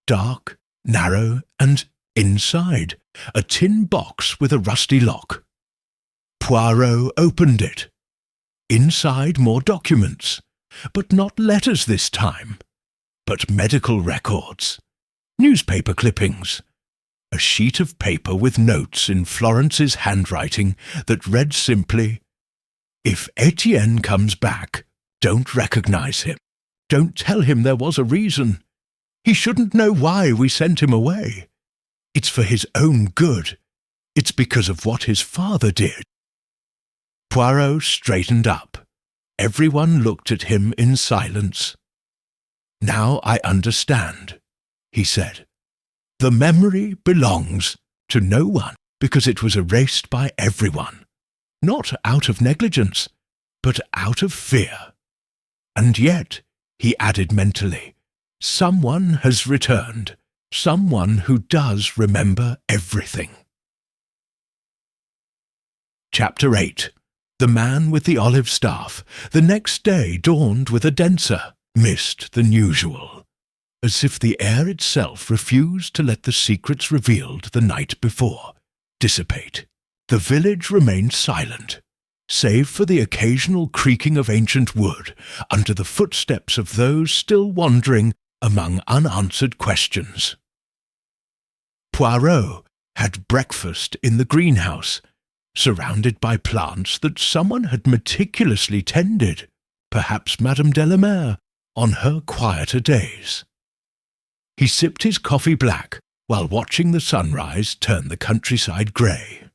Dark, narrow, and, inside, a tin box with a rusty lock. Poirot opened it. Inside more documents, but not letters this time, but medical records, newspaper clippings, a sheet of paper with notes in Florence's handwriting that read simply, "If Etienne comes back, don't recognize him. Don't tell him there was a reason. He shouldn't know why we sent him away. It's for his own good. It's because of what his father did." Poirot straightened up. Everyone looked at him in silence. "Now I understand," he said. "The memory belongs to no one because it was erased by everyone, not out of negligence, but out of fear. And yet," he added mentally, "someone has returned, someone who does remember everything." Chapter 8. The Man with the Olive Staff. The next day dawned with a denser mist than usual, as if the air itself refused to let the secrets revealed the night before dissipate. The village remained silent, save for the occasional creaking of ancient wood under the footsteps of those still wandering among unanswered questions. Poirot had breakfast in the greenhouse, surrounded by plants that someone had meticulously tended, perhaps Madame Delamere, on her quieter days. He sipped his coffee black while watching the sunrise turn the countryside grey.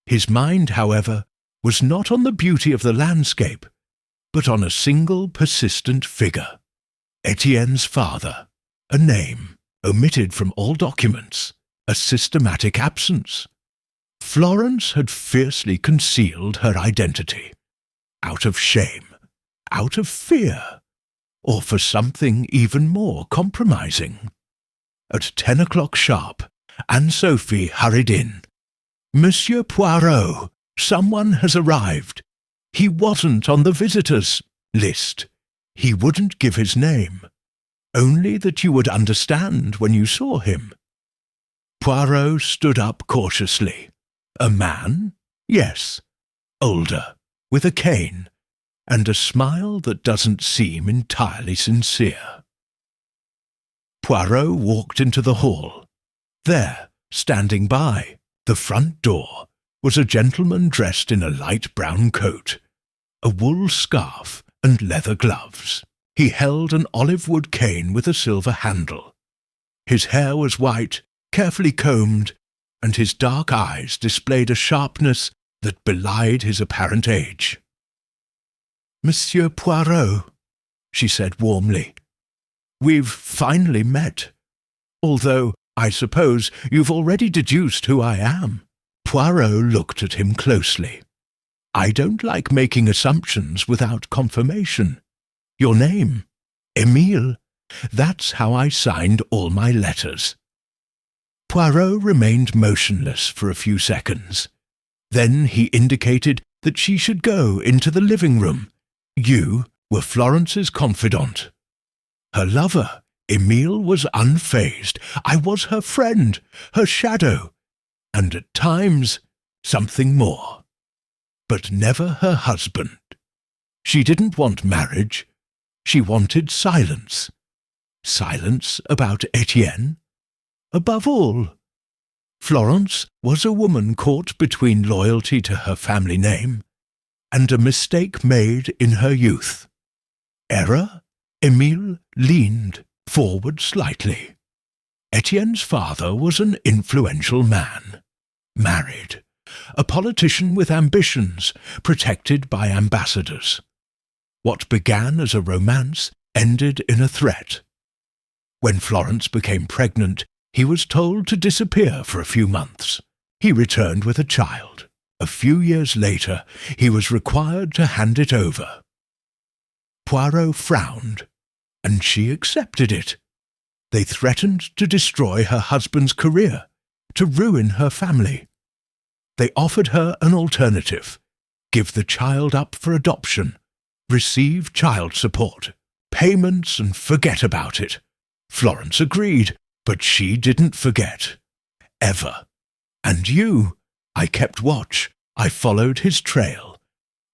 His mind, however, was not on the beauty of the landscape, but on a single persistent figure. Etienne's father, a name omitted from all documents, a systematic absence. Florence had fiercely concealed her identity, out of shame, out of fear, or for something even more compromising. At 10 o'clock sharp, Anne-Sophie hurried in. "Monsieur Poirot, someone has arrived. He wasn't on the visitors list. He wouldn't give his name. Only that you would understand when you saw him." Poirot stood up cautiously. A man? Yes. Older, with a cane, and a smile that doesn't seem entirely sincere. Poirot walked into the hall. There, standing by, the front door, was a gentleman dressed in a light brown coat, a wool scarf, and leather gloves. He held an olive-wood cane with a silver handle. His hair was white, carefully combed, and his dark eyes displayed a sharpness that belied his apparent age. "Monsieur Poirot," she said warmly, "we've finally met. Although, I suppose, you've already deduced who I am." Poirot looked at him closely. "I don't like making assumptions without confirmation. Your name, Émile, that's how I signed all my letters." Poirot remained motionless for a few seconds. Then he indicated that she should go into the living room. "You were Florence's confidant. Her lover, Émile, was unfazed. I was her friend, her shadow, and at times something more. But never her husband. She didn't want marriage. She wanted silence. Silence about Etienne. Above all, Florence was a woman caught between loyalty to her family name and a mistake made in her youth. Error? Émile leaned forward slightly. Etienne's father was an influential man, married, a politician with ambitions, protected by ambassadors. What began as a romance ended in a threat. When Florence became pregnant, he was told to disappear for a few months. He returned with a child. A few years later, he was required to hand it over. Poirot frowned, and she accepted it. They threatened to destroy her husband's career, to ruin her family. They offered her an alternative: give the child up for adoption, receive child support, payments, and forget about it. Florence agreed, but she didn't forget. Ever. And you? I kept watch. I followed his trail.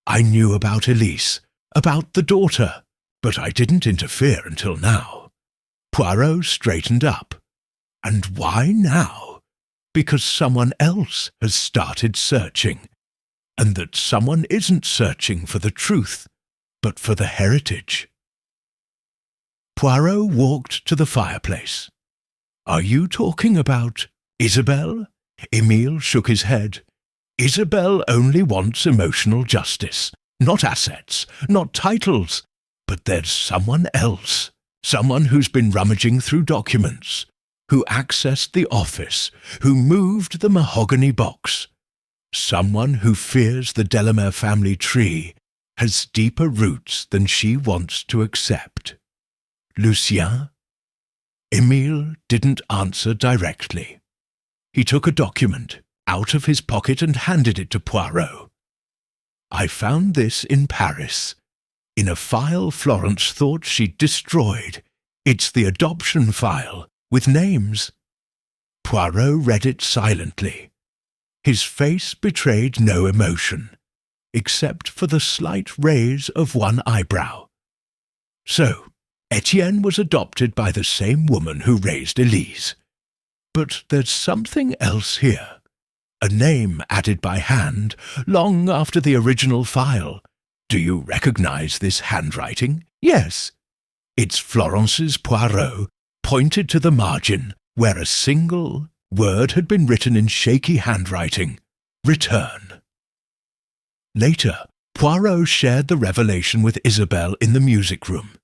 I knew about Elise, about the daughter, but I didn't interfere until now. Poirot straightened up. And why now? Because someone else has started searching, and that someone isn't searching for the truth, but for the heritage. Poirot walked to the fireplace. "Are you talking about Isabelle?" Émile shook his head. "Isabelle only wants emotional justice, not assets, not titles. But there's someone else, someone who's been rummaging through documents, who accessed the office, who moved the mahogany box. Someone who fears the Delamere family tree has deeper roots than she wants to accept." "Lucien?" Émile didn't answer directly. He took a document out of his pocket and handed it to Poirot. "I found this in Paris, in a file Florence thought she'd destroyed. It's the adoption file, with names." Poirot read it silently. His face betrayed no emotion, except for the slight raise of one eyebrow. So, Etienne was adopted by the same woman who raised Elise. But there's something else here. A name added by hand, long after the original file. Do you recognize this handwriting? Yes. It's Florence's Poirot, pointed to the margin, where a single word had been written in shaky handwriting: "Return." Later, Poirot shared the revelation with Isabelle in the music room.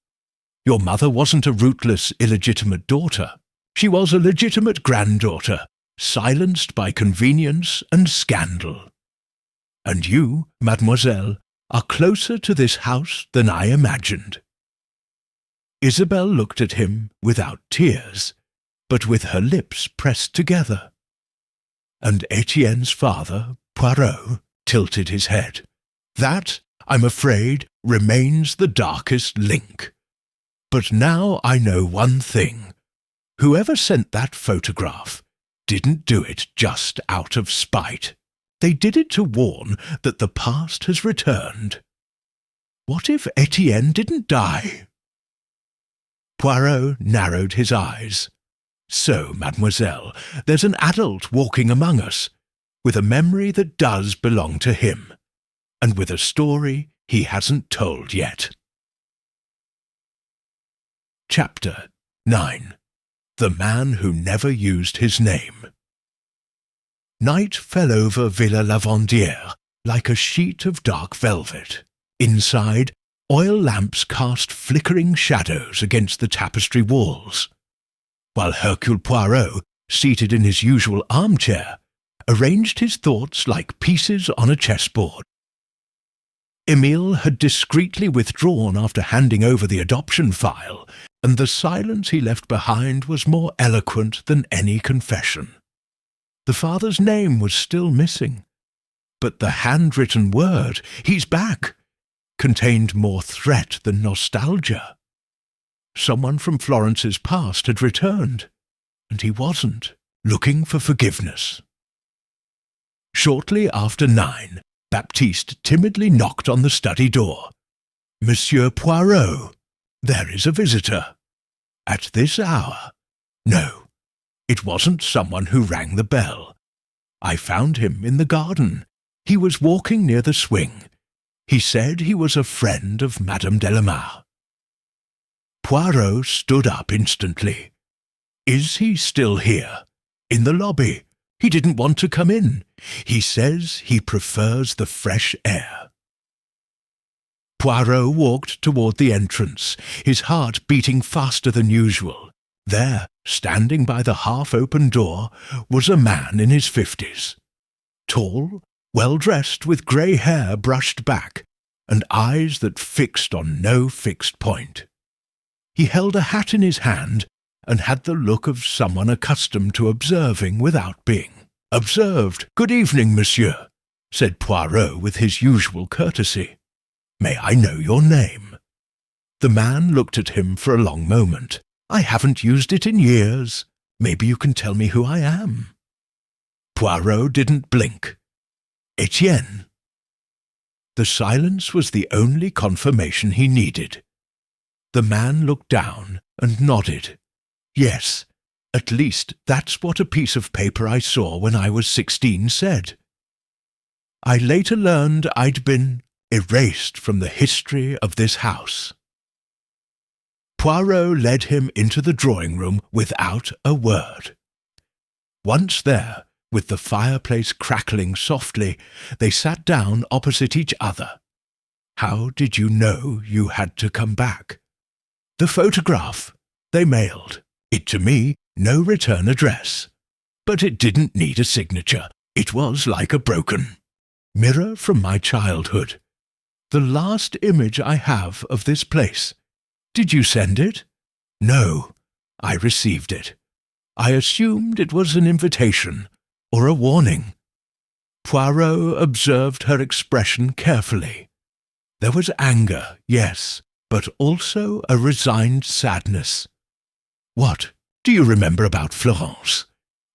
Your mother wasn't a rootless, illegitimate daughter. She was a legitimate granddaughter, silenced by convenience and scandal. And you, mademoiselle, are closer to this house than I imagined. Isabelle looked at him without tears, but with her lips pressed together. And Etienne's father, Poirot, tilted his head. That, I'm afraid, remains the darkest link. But now I know one thing. Whoever sent that photograph didn't do it just out of spite. They did it to warn that the past has returned. What if Etienne didn't die? Poirot narrowed his eyes. So, mademoiselle, there's an adult walking among us, with a memory that does belong to him, and with a story he hasn't told yet. Chapter 9. The Man Who Never Used His Name. Night fell over Villa Lavandière like a sheet of dark velvet. Inside, oil lamps cast flickering shadows against the tapestry walls, while Hercule Poirot, seated in his usual armchair, arranged his thoughts like pieces on a chessboard. Émile had discreetly withdrawn after handing over the adoption file, and the silence he left behind was more eloquent than any confession. The father's name was still missing, but the handwritten word, "He's back," contained more threat than nostalgia. Someone from Florence's past had returned, and he wasn't looking for forgiveness. Shortly after 9, Baptiste timidly knocked on the study door. "Monsieur Poirot, there is a visitor." At this hour? No, it wasn't someone who rang the bell. I found him in the garden. He was walking near the swing. He said he was a friend of Madame Delamare. Poirot stood up instantly. "Is he still here? In the lobby? He didn't want to come in. He says he prefers the fresh air." Poirot walked toward the entrance, his heart beating faster than usual. There, standing by the half-open door, was a man in his 50s. Tall, well-dressed, with grey hair brushed back, and eyes that fixed on no fixed point. He held a hat in his hand, and had the look of someone accustomed to observing without being observed. "Good evening, monsieur," said Poirot with his usual courtesy. "May I know your name?" The man looked at him for a long moment. "I haven't used it in years. Maybe you can tell me who I am." Poirot didn't blink. "Etienne." The silence was the only confirmation he needed. The man looked down and nodded. "Yes, at least that's what a piece of paper I saw when I was 16 said. I later learned I'd been erased from the history of this house." Poirot led him into the drawing-room without a word. Once there, with the fireplace crackling softly, they sat down opposite each other. "How did you know you had to come back?" "The photograph. They mailed it to me, no return address. But it didn't need a signature. It was like a broken mirror from my childhood. The last image I have of this place. Did you send it?" "No, I received it. I assumed it was an invitation, or a warning." Poirot observed her expression carefully. There was anger, yes, but also a resigned sadness. "What do you remember about Florence?"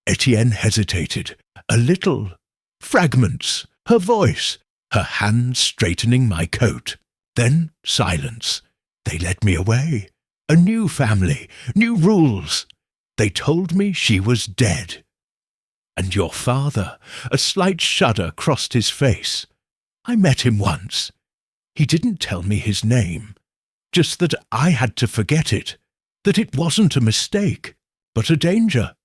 Etienne hesitated. "A little. Fragments. Her voice. Her hand straightening my coat. Then silence. They led me away. A new family. New rules. They told me she was dead." "And your father?" A slight shudder crossed his face. "I met him once. He didn't tell me his name. Just that I had to forget it. That it wasn't a mistake, but a danger."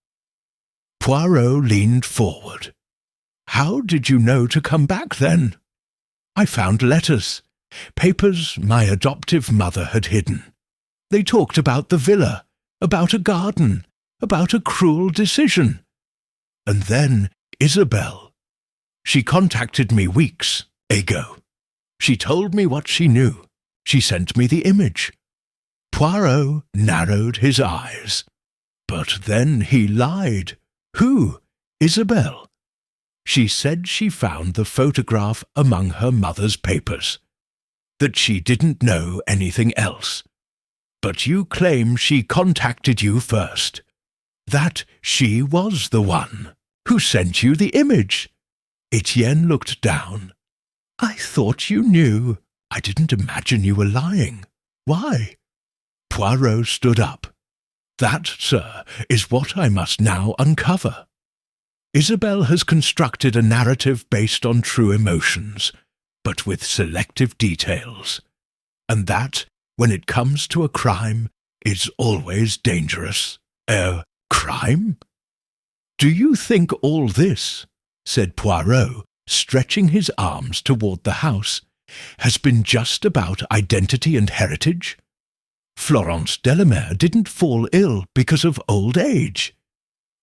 Poirot leaned forward. "How did you know to come back then?" "I found letters. Papers my adoptive mother had hidden. They talked about the villa, about a garden, about a cruel decision. And then Isabelle. She contacted me weeks ago. She told me what she knew. She sent me the image." Poirot narrowed his eyes. "But then he lied. Who? Isabelle?" "She said she found the photograph among her mother's papers. That she didn't know anything else. But you claim she contacted you first. That she was the one who sent you the image." Etienne looked down. "I thought you knew. I didn't imagine you were lying. Why?" Poirot stood up. "That, sir, is what I must now uncover. Isabelle has constructed a narrative based on true emotions, but with selective details. And that, when it comes to a crime, is always dangerous. Crime? Do you think all this, said Poirot, stretching his arms toward the house, has been just about identity and heritage? Florence Delamere didn't fall ill because of old age.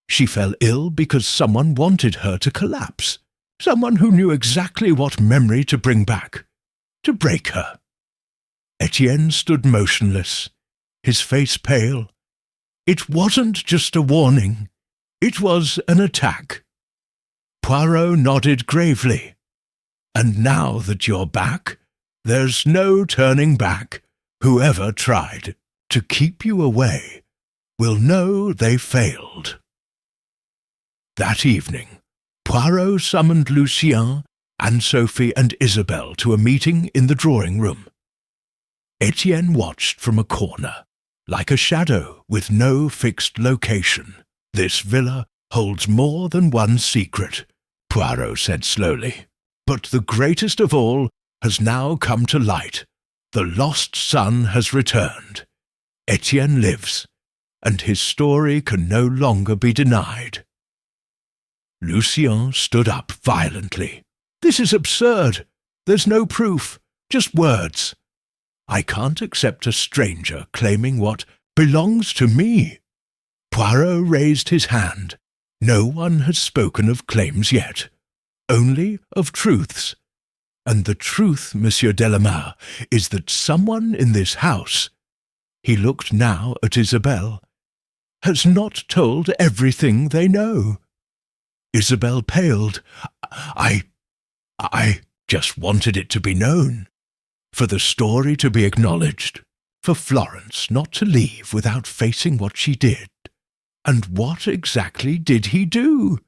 She fell ill because someone wanted her to collapse, someone who knew exactly what memory to bring back, to break her. Etienne stood motionless, his face pale. It wasn't just a warning. It was an attack. Poirot nodded gravely. And now that you're back, there's no turning back. Whoever tried to keep you away will know they failed. That evening, Poirot summoned Lucien, Anne-Sophie and Isabelle to a meeting in the drawing-room. Etienne watched from a corner, like a shadow with no fixed location. This villa holds more than one secret, Poirot said slowly. But the greatest of all has now come to light. The lost son has returned. Etienne lives, and his story can no longer be denied. Lucien stood up violently. This is absurd. There's no proof, just words. I can't accept a stranger claiming what belongs to me. Poirot raised his hand. No one has spoken of claims yet, only of truths. And the truth, Monsieur Delamere, is that someone in this house, he looked now at Isabelle, has not told everything they know. Isabelle paled. I just wanted it to be known, for the story to be acknowledged, for Florence not to leave without facing what she did. And what exactly did he do?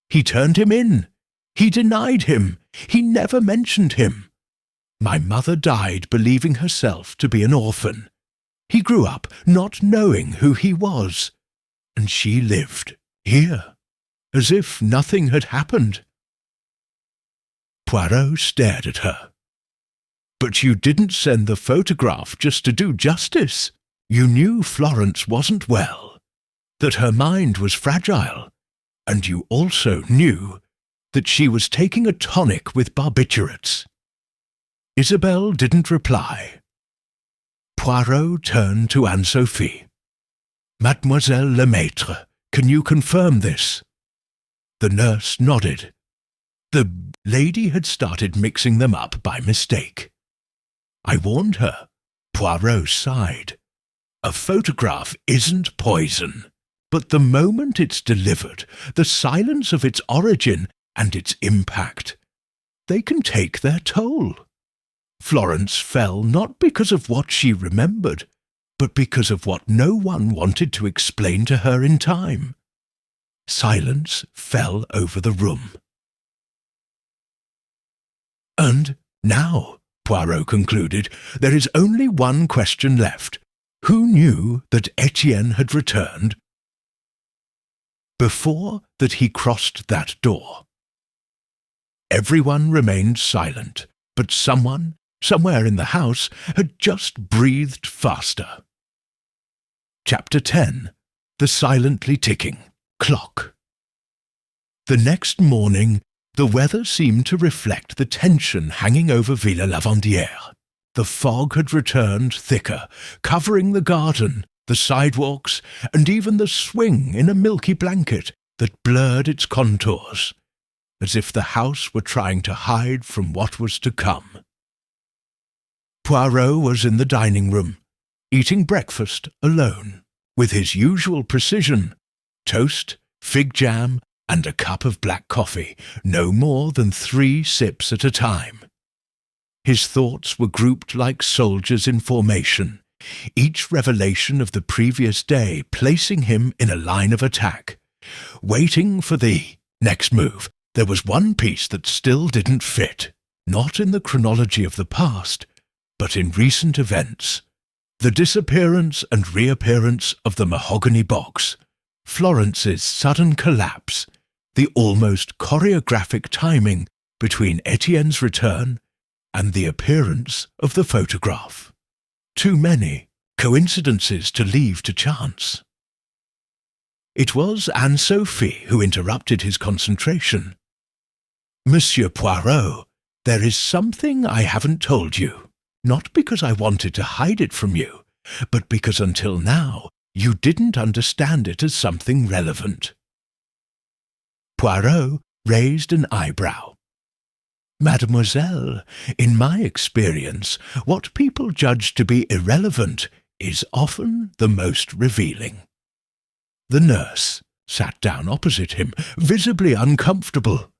He turned him in. He denied him. He never mentioned him. My mother died believing herself to be an orphan. He grew up not knowing who he was. And she lived here, as if nothing had happened. Poirot stared at her. But you didn't send the photograph just to do justice. You knew Florence wasn't well, that her mind was fragile, and you also knew that she was taking a tonic with barbiturates. Isabelle didn't reply. Poirot turned to Anne-Sophie. Mademoiselle Lemaitre, can you confirm this? The nurse nodded. The lady had started mixing them up by mistake. I warned her. Poirot sighed. A photograph isn't poison, but the moment it's delivered, the silence of its origin and its impact, they can take their toll. Florence fell not because of what she remembered, but because of what no one wanted to explain to her in time. Silence fell over the room. And now, Poirot concluded, there is only one question left. Who knew that Etienne had returned before that he crossed that door? Everyone remained silent, but someone, somewhere in the house, had just breathed faster. Chapter 10. The silently ticking clock. The next morning, the weather seemed to reflect the tension hanging over Villa-Lavandière. The fog had returned thicker, covering the garden, the sidewalks, and even the swing in a milky blanket that blurred its contours, as if the house were trying to hide from what was to come. Poirot was in the dining room, eating breakfast alone, with his usual precision: toast, fig jam, and a cup of black coffee, no more than 3 sips at a time. His thoughts were grouped like soldiers in formation, each revelation of the previous day placing him in a line of attack, waiting for the next move. There was one piece that still didn't fit, not in the chronology of the past, but in recent events. The disappearance and reappearance of the mahogany box, Florence's sudden collapse, the almost choreographic timing between Etienne's return and the appearance of the photograph. Too many coincidences to leave to chance. It was Anne-Sophie who interrupted his concentration. "Monsieur Poirot, there is something I haven't told you, not because I wanted to hide it from you, but because until now you didn't understand it as something relevant." Poirot raised an eyebrow. "Mademoiselle, in my experience, what people judge to be irrelevant is often the most revealing." The nurse sat down opposite him, visibly uncomfortable.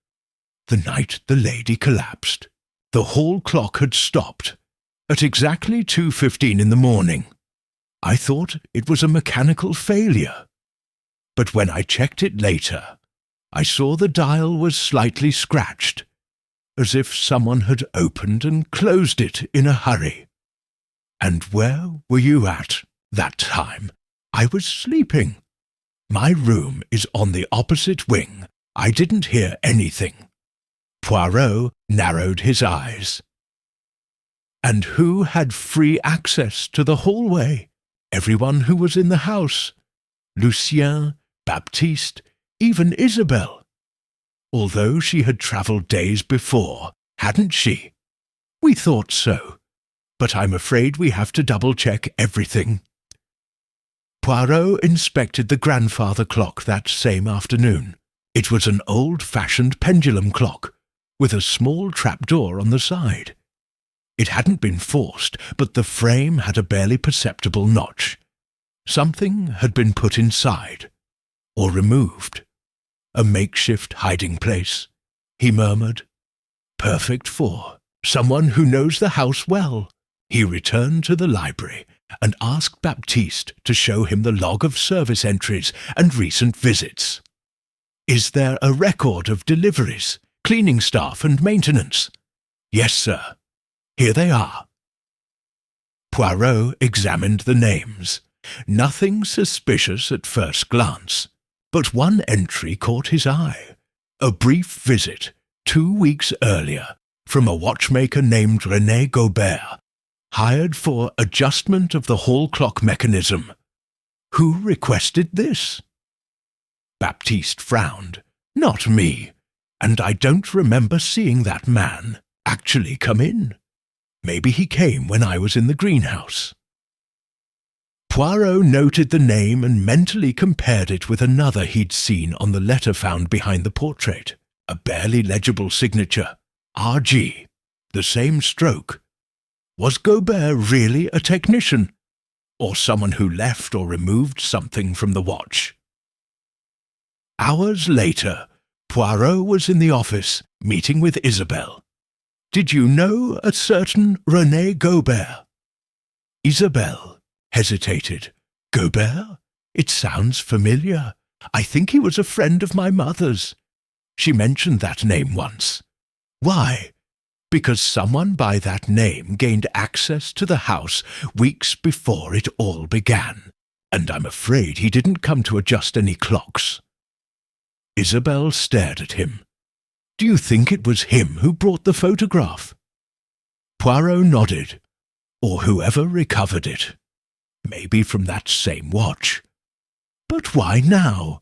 The night the lady collapsed, the hall clock had stopped at exactly 2:15 in the morning. I thought it was a mechanical failure, but when I checked it later, I saw the dial was slightly scratched, as if someone had opened and closed it in a hurry. And where were you at that time? I was sleeping. My room is on the opposite wing. I didn't hear anything." Poirot narrowed his eyes. "And who had free access to the hallway? Everyone who was in the house. Lucien, Baptiste, even Isabelle. Although she had travelled days before, hadn't she? We thought so, but I'm afraid we have to double-check everything." Poirot inspected the grandfather clock that same afternoon. It was an old-fashioned pendulum clock, with a small trapdoor on the side. It hadn't been forced, but the frame had a barely perceptible notch. Something had been put inside, or removed. "A makeshift hiding place," he murmured. "Perfect for someone who knows the house well." He returned to the library and asked Baptiste to show him the log of service entries and recent visits. "Is there a record of deliveries, cleaning staff and maintenance?" "Yes, sir. Here they are." Poirot examined the names. Nothing suspicious at first glance, but one entry caught his eye. A brief visit, 2 weeks earlier, from a watchmaker named René Gobert, hired for adjustment of the hall clock mechanism. Who requested this? Baptiste frowned. "Not me, and I don't remember seeing that man actually come in. Maybe he came when I was in the greenhouse." Poirot noted the name and mentally compared it with another he'd seen on the letter found behind the portrait. A barely legible signature, R.G., the same stroke. Was Gobert really a technician, or someone who left or removed something from the watch? Hours later, Poirot was in the office, meeting with Isabelle. "Did you know a certain René Gobert?" Isabelle hesitated. "Gobert? It sounds familiar. I think he was a friend of my mother's. She mentioned that name once. Why? Because someone by that name gained access to the house weeks before it all began, and I'm afraid he didn't come to adjust any clocks." Isabelle stared at him. "Do you think it was him who brought the photograph?" Poirot nodded. "Or whoever recovered it. Maybe from that same watch. But why now?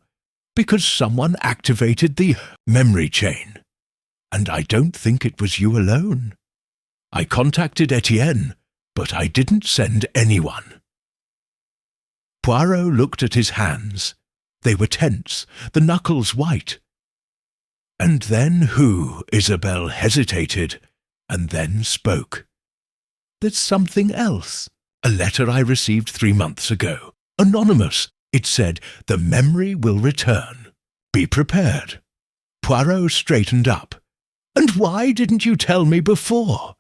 Because someone activated the memory chain. And I don't think it was you alone. I contacted Etienne, but I didn't send anyone." Poirot looked at his hands. They were tense, the knuckles white. "And then who?" Isabelle hesitated, and then spoke. "There's something else. A letter I received 3 months ago. Anonymous. It said, 'The memory will return. Be prepared.'" Poirot straightened up. "And why didn't you tell me before?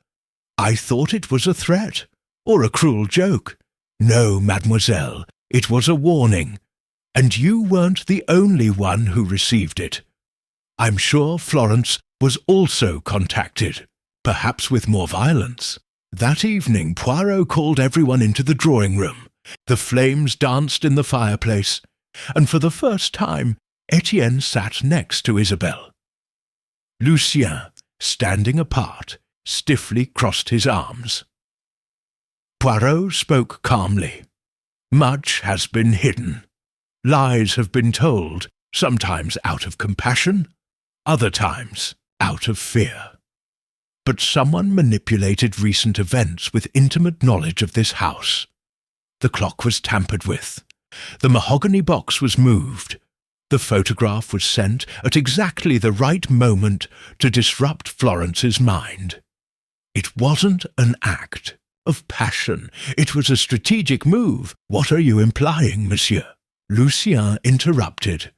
I thought it was a threat, or a cruel joke. No, mademoiselle, it was a warning. And you weren't the only one who received it. I'm sure Florence was also contacted, perhaps with more violence." That evening Poirot called everyone into the drawing room. The flames danced in the fireplace, and for the first time Etienne sat next to Isabelle. Lucien, standing apart, stiffly crossed his arms. Poirot spoke calmly. Much has been hidden. Lies have been told, sometimes out of compassion, other times out of fear. But someone manipulated recent events with intimate knowledge of this house. The clock was tampered with. The mahogany box was moved. The photograph was sent at exactly the right moment to disrupt Florence's mind. It wasn't an act of passion. It was a strategic move. What are you implying, monsieur? Lucien interrupted.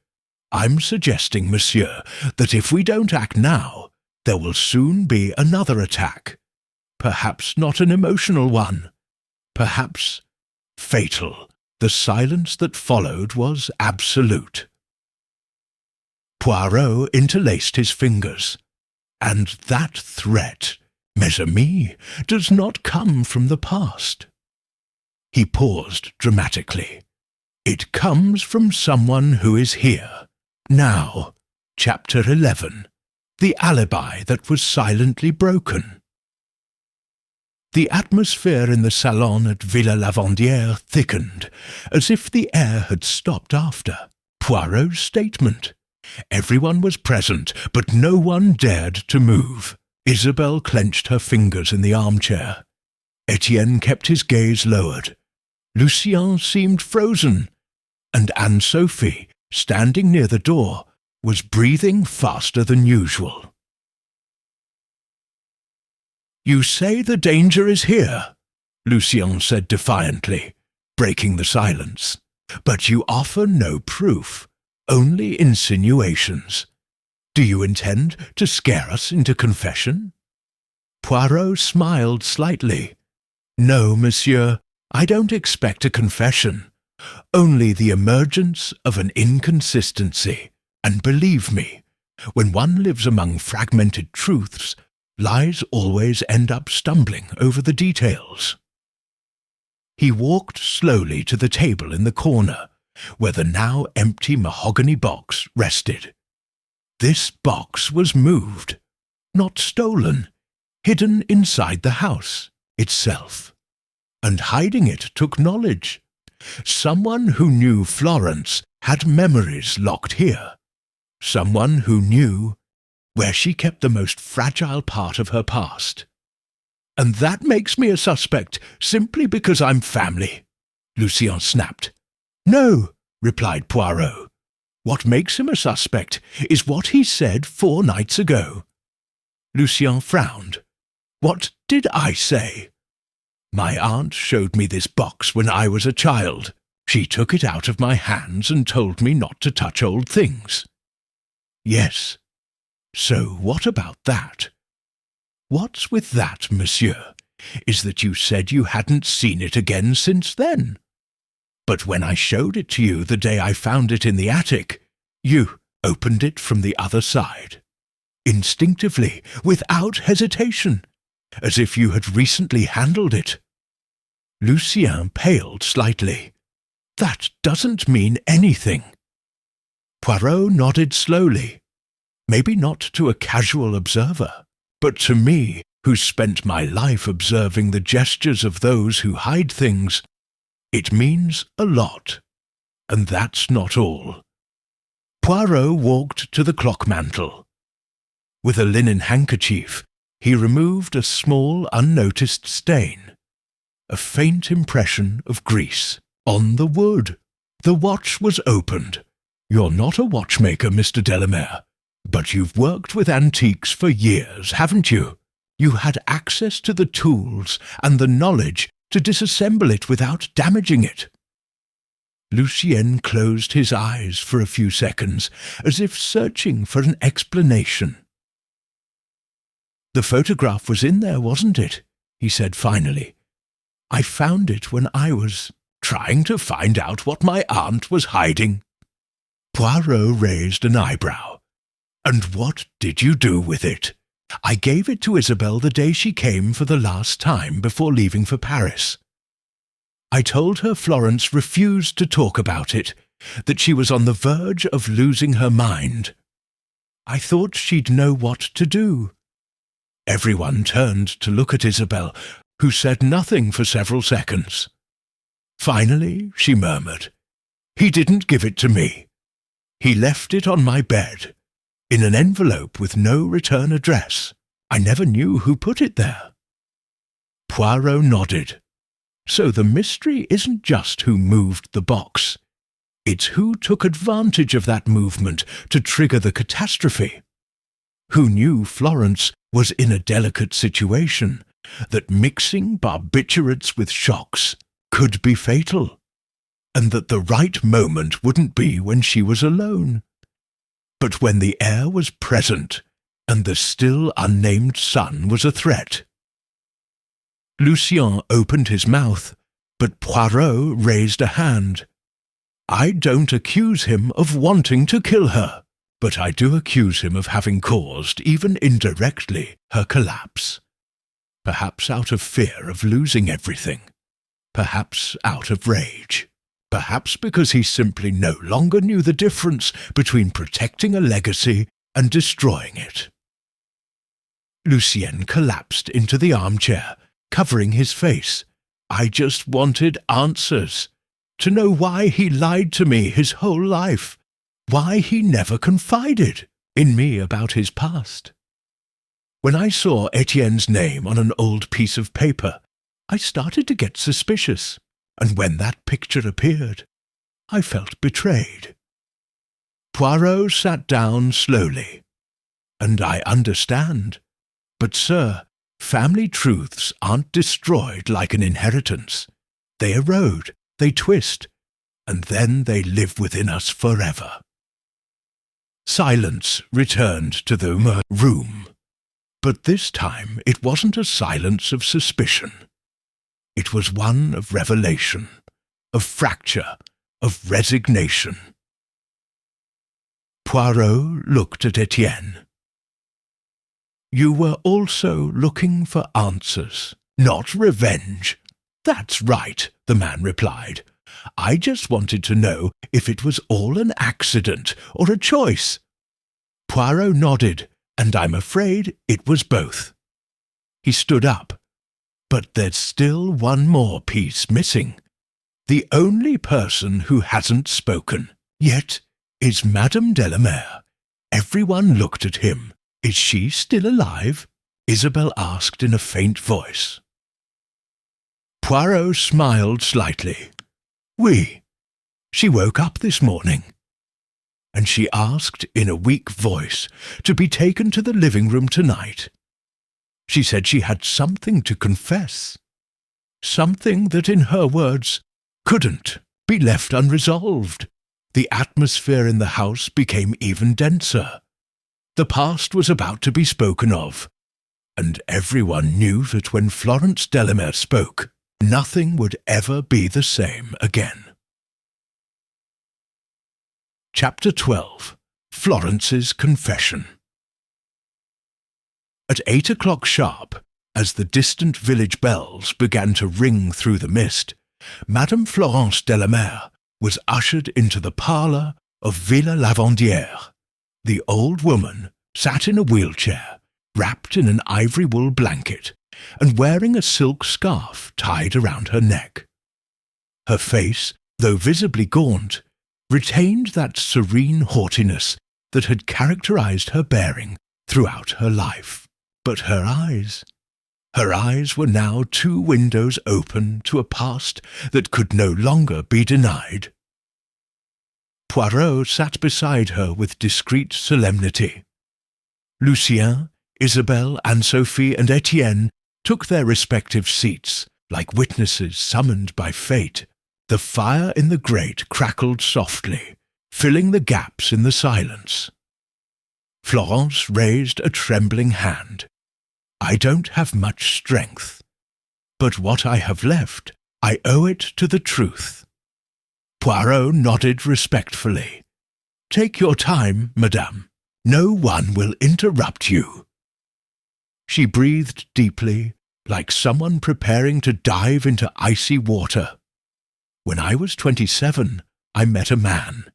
I'm suggesting, monsieur, that if we don't act now, there will soon be another attack. Perhaps not an emotional one. Perhaps fatal. The silence that followed was absolute. Poirot interlaced his fingers. And that threat, mes amis, does not come from the past. He paused dramatically. It comes from someone who is here. Now, Chapter 11. The alibi that was silently broken. The atmosphere in the salon at Villa Lavandière thickened, as if the air had stopped after Poirot's statement. Everyone was present, but no one dared to move. Isabelle clenched her fingers in the armchair. Etienne kept his gaze lowered. Lucien seemed frozen, and Anne-Sophie, standing near the door, was breathing faster than usual. "You say the danger is here," Lucien said defiantly, breaking the silence. "But you offer no proof, only insinuations. Do you intend to scare us into confession?" Poirot smiled slightly. "No, monsieur, I don't expect a confession, only the emergence of an inconsistency. And believe me, when one lives among fragmented truths, lies always end up stumbling over the details." He walked slowly to the table in the corner, where the now empty mahogany box rested. This box was moved, not stolen, hidden inside the house itself. And hiding it took knowledge. Someone who knew Florence had memories locked here. Someone who knew where she kept the most fragile part of her past. "And that makes me a suspect simply because I'm family," Lucien snapped. "No," replied Poirot. "What makes him a suspect is what he said 4 nights ago." Lucien frowned. "What did I say?" "My aunt showed me this box when I was a child. She took it out of my hands and told me not to touch old things." "Yes. So what about that?" "What's with that, monsieur, is that you said you hadn't seen it again since then. But when I showed it to you the day I found it in the attic, you opened it from the other side. Instinctively, without hesitation, as if you had recently handled it." Lucien paled slightly. "That doesn't mean anything." Poirot nodded slowly. "Maybe not to a casual observer, but to me, who spent my life observing the gestures of those who hide things, it means a lot. And that's not all." Poirot walked to the clock mantel. With a linen handkerchief, he removed a small, unnoticed stain. A faint impression of grease on the wood. The watch was opened. "You're not a watchmaker, Mr. Delamere, but you've worked with antiques for years, haven't you? You had access to the tools and the knowledge to disassemble it without damaging it." Lucien closed his eyes for a few seconds, as if searching for an explanation. "The photograph was in there, wasn't it?" he said finally. "I found it when I was trying to find out what my aunt was hiding." Poirot raised an eyebrow. "And what did you do with it?" "I gave it to Isabelle the day she came for the last time before leaving for Paris. I told her Florence refused to talk about it, that she was on the verge of losing her mind. I thought she'd know what to do." Everyone turned to look at Isabelle, who said nothing for several seconds. Finally, she murmured, "He didn't give it to me. He left it on my bed, in an envelope with no return address. I never knew who put it there." Poirot nodded. "So the mystery isn't just who moved the box. It's who took advantage of that movement to trigger the catastrophe. Who knew Florence was in a delicate situation, that mixing barbiturates with shocks could be fatal, and that the right moment wouldn't be when she was alone, but when the heir was present and the still unnamed son was a threat." Lucien opened his mouth, but Poirot raised a hand. "I don't accuse him of wanting to kill her, but I do accuse him of having caused, even indirectly, her collapse. Perhaps out of fear of losing everything. Perhaps out of rage. Perhaps because he simply no longer knew the difference between protecting a legacy and destroying it." Lucien collapsed into the armchair, covering his face. "I just wanted answers. To know why he lied to me his whole life. Why he never confided in me about his past. When I saw Etienne's name on an old piece of paper, I started to get suspicious, and when that picture appeared, I felt betrayed." Poirot sat down slowly. "And I understand. But, sir, family truths aren't destroyed like an inheritance. They erode, they twist, and then they live within us forever." Silence returned to the room, but this time it wasn't a silence of suspicion. It was one of revelation, of fracture, of resignation. Poirot looked at Etienne. "You were also looking for answers, not revenge." "That's right," the man replied. "I just wanted to know if it was all an accident or a choice." Poirot nodded, and I'm afraid it was both. He stood up. "But there's still one more piece missing. The only person who hasn't spoken yet is Madame Delamere. Everyone looked at him. Is she still alive?" Isabelle asked in a faint voice. Poirot smiled slightly. "Oui. She woke up this morning." And she asked in a weak voice to be taken to the living room tonight. She said she had something to confess. Something that, in her words, couldn't be left unresolved. The atmosphere in the house became even denser. The past was about to be spoken of, and everyone knew that when Florence Delamere spoke, nothing would ever be the same again. Chapter 12. Florence's Confession. At 8 o'clock sharp, as the distant village bells began to ring through the mist, Madame Florence Delamere was ushered into the parlour of Villa Lavandière. The old woman sat in a wheelchair, wrapped in an ivory wool blanket, and wearing a silk scarf tied around her neck. Her face, though visibly gaunt, retained that serene haughtiness that had characterized her bearing throughout her life. But her eyes were now two windows open to a past that could no longer be denied. Poirot sat beside her with discreet solemnity. Lucien, Isabelle, Anne-Sophie, and Etienne took their respective seats, like witnesses summoned by fate. The fire in the grate crackled softly, filling the gaps in the silence. Florence raised a trembling hand. "I don't have much strength, but what I have left, I owe it to the truth." Poirot nodded respectfully. "Take your time, madame. No one will interrupt you." She breathed deeply, like someone preparing to dive into icy water. "When I was 27, I met a man.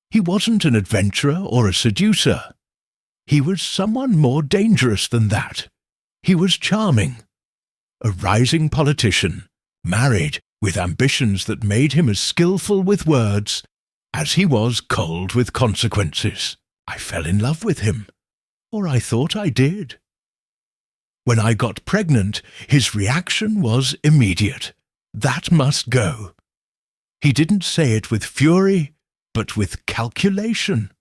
He wasn't an adventurer or a seducer. He was someone more dangerous than that. He was charming. A rising politician, married, with ambitions that made him as skillful with words as he was cold with consequences. I fell in love with him, or I thought I did. When I got pregnant, his reaction was immediate. That must go. He didn't say it with fury, but with calculation.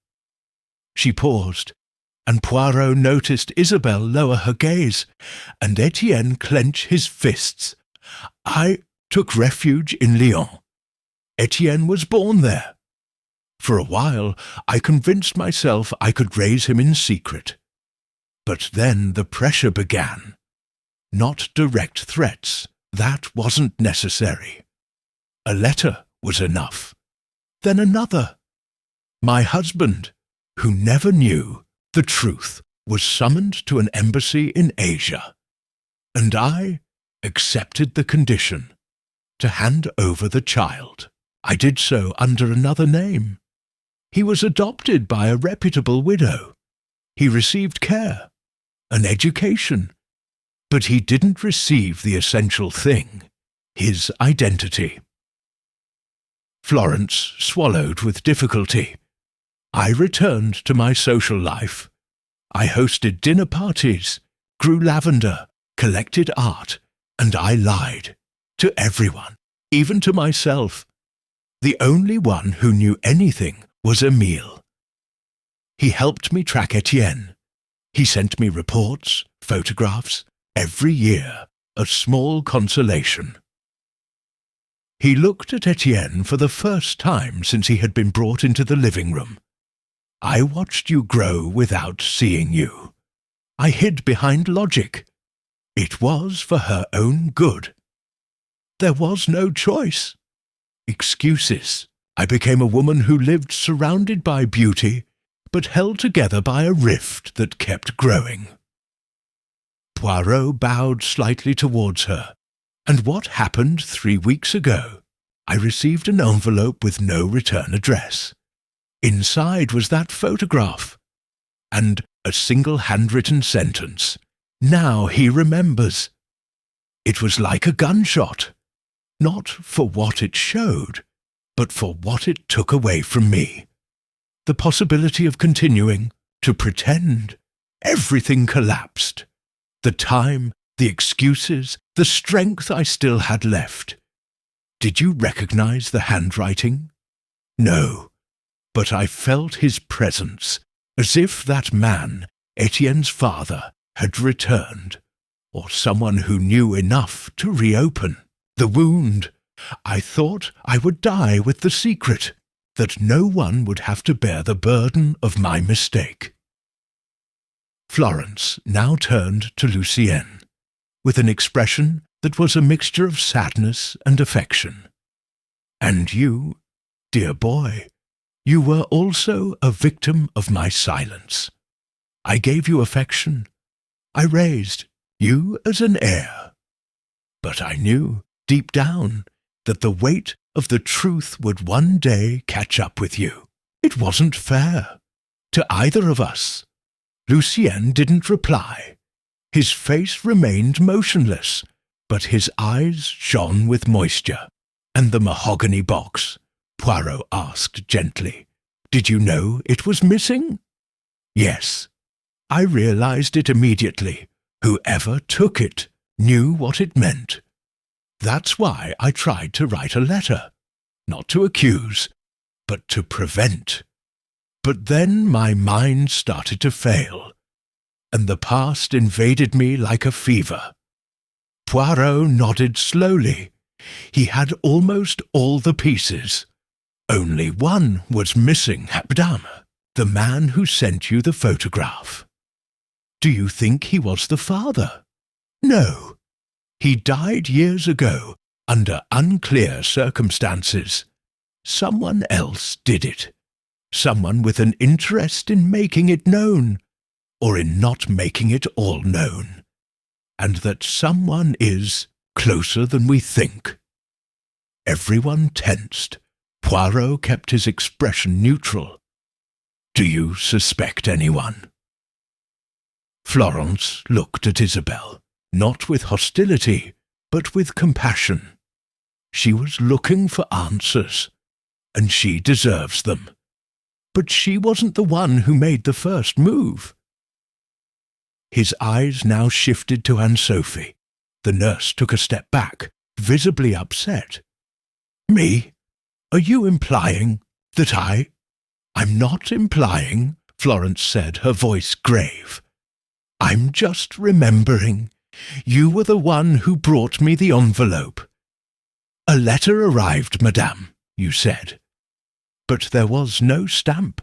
She paused, and Poirot noticed Isabelle lower her gaze, and Etienne clench his fists. I took refuge in Lyon. Etienne was born there. For a while, I convinced myself I could raise him in secret. But then the pressure began. Not direct threats. That wasn't necessary. A letter was enough. Then another. My husband, who never knew the truth, was summoned to an embassy in Asia, and I accepted the condition to hand over the child. I did so under another name. He was adopted by a reputable widow. He received care, an education, but he didn't receive the essential thing, his identity. Florence swallowed with difficulty. I returned to my social life. I hosted dinner parties, grew lavender, collected art, and I lied to everyone, even to myself. The only one who knew anything was Emile. He helped me track Etienne. He sent me reports, photographs, every year, a small consolation. He looked at Etienne for the first time since he had been brought into the living room. I watched you grow without seeing you. I hid behind logic. It was for her own good. There was no choice. Excuses. I became a woman who lived surrounded by beauty, but held together by a rift that kept growing. Poirot bowed slightly towards her. And what happened 3 weeks ago? I received an envelope with no return address. Inside was that photograph, and a single handwritten sentence. Now he remembers. It was like a gunshot, not for what it showed, but for what it took away from me. The possibility of continuing to pretend. Everything collapsed. The time, the excuses, the strength I still had left. Did you recognize the handwriting? No, but I felt his presence, as if that man, Etienne's father, had returned, or someone who knew enough to reopen the wound. I thought I would die with the secret, that no one would have to bear the burden of my mistake. Florence now turned to Lucienne, with an expression that was a mixture of sadness and affection. And you, dear boy, you were also a victim of my silence. I gave you affection. I raised you as an heir. But I knew, deep down, that the weight of the truth would one day catch up with you. It wasn't fair to either of us. Lucien didn't reply. His face remained motionless, but his eyes shone with moisture. And the mahogany box? Poirot asked gently. Did you know it was missing? Yes. I realized it immediately. Whoever took it knew what it meant. That's why I tried to write a letter. Not to accuse, but to prevent. But then my mind started to fail, and the past invaded me like a fever. Poirot nodded slowly. He had almost all the pieces. Only one was missing, Madame, the man who sent you the photograph. Do you think he was the father? No. He died years ago, under unclear circumstances. Someone else did it. Someone with an interest in making it known, or in not making it all known. And that someone is closer than we think. Everyone tensed. Poirot kept his expression neutral. Do you suspect anyone? Florence looked at Isabelle, not with hostility, but with compassion. She was looking for answers, and she deserves them. But she wasn't the one who made the first move. His eyes now shifted to Anne-Sophie. The nurse took a step back, visibly upset. Me? Are you implying that I'm not implying, Florence said, her voice grave. I'm just remembering. You were the one who brought me the envelope. A letter arrived, madame, you said. But there was no stamp.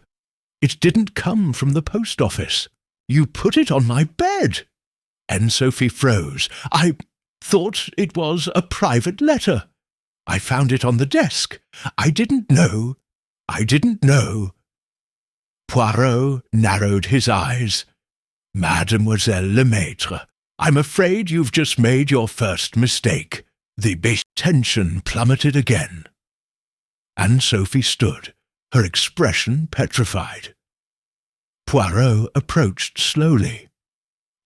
It didn't come from the post office. You put it on my bed. Anne-Sophie froze. I thought it was a private letter. I found it on the desk. I didn't know. Poirot narrowed his eyes. Mademoiselle Lemaitre, I'm afraid you've just made your first mistake. The tension plummeted again. Anne-Sophie stood, her expression petrified. Poirot approached slowly.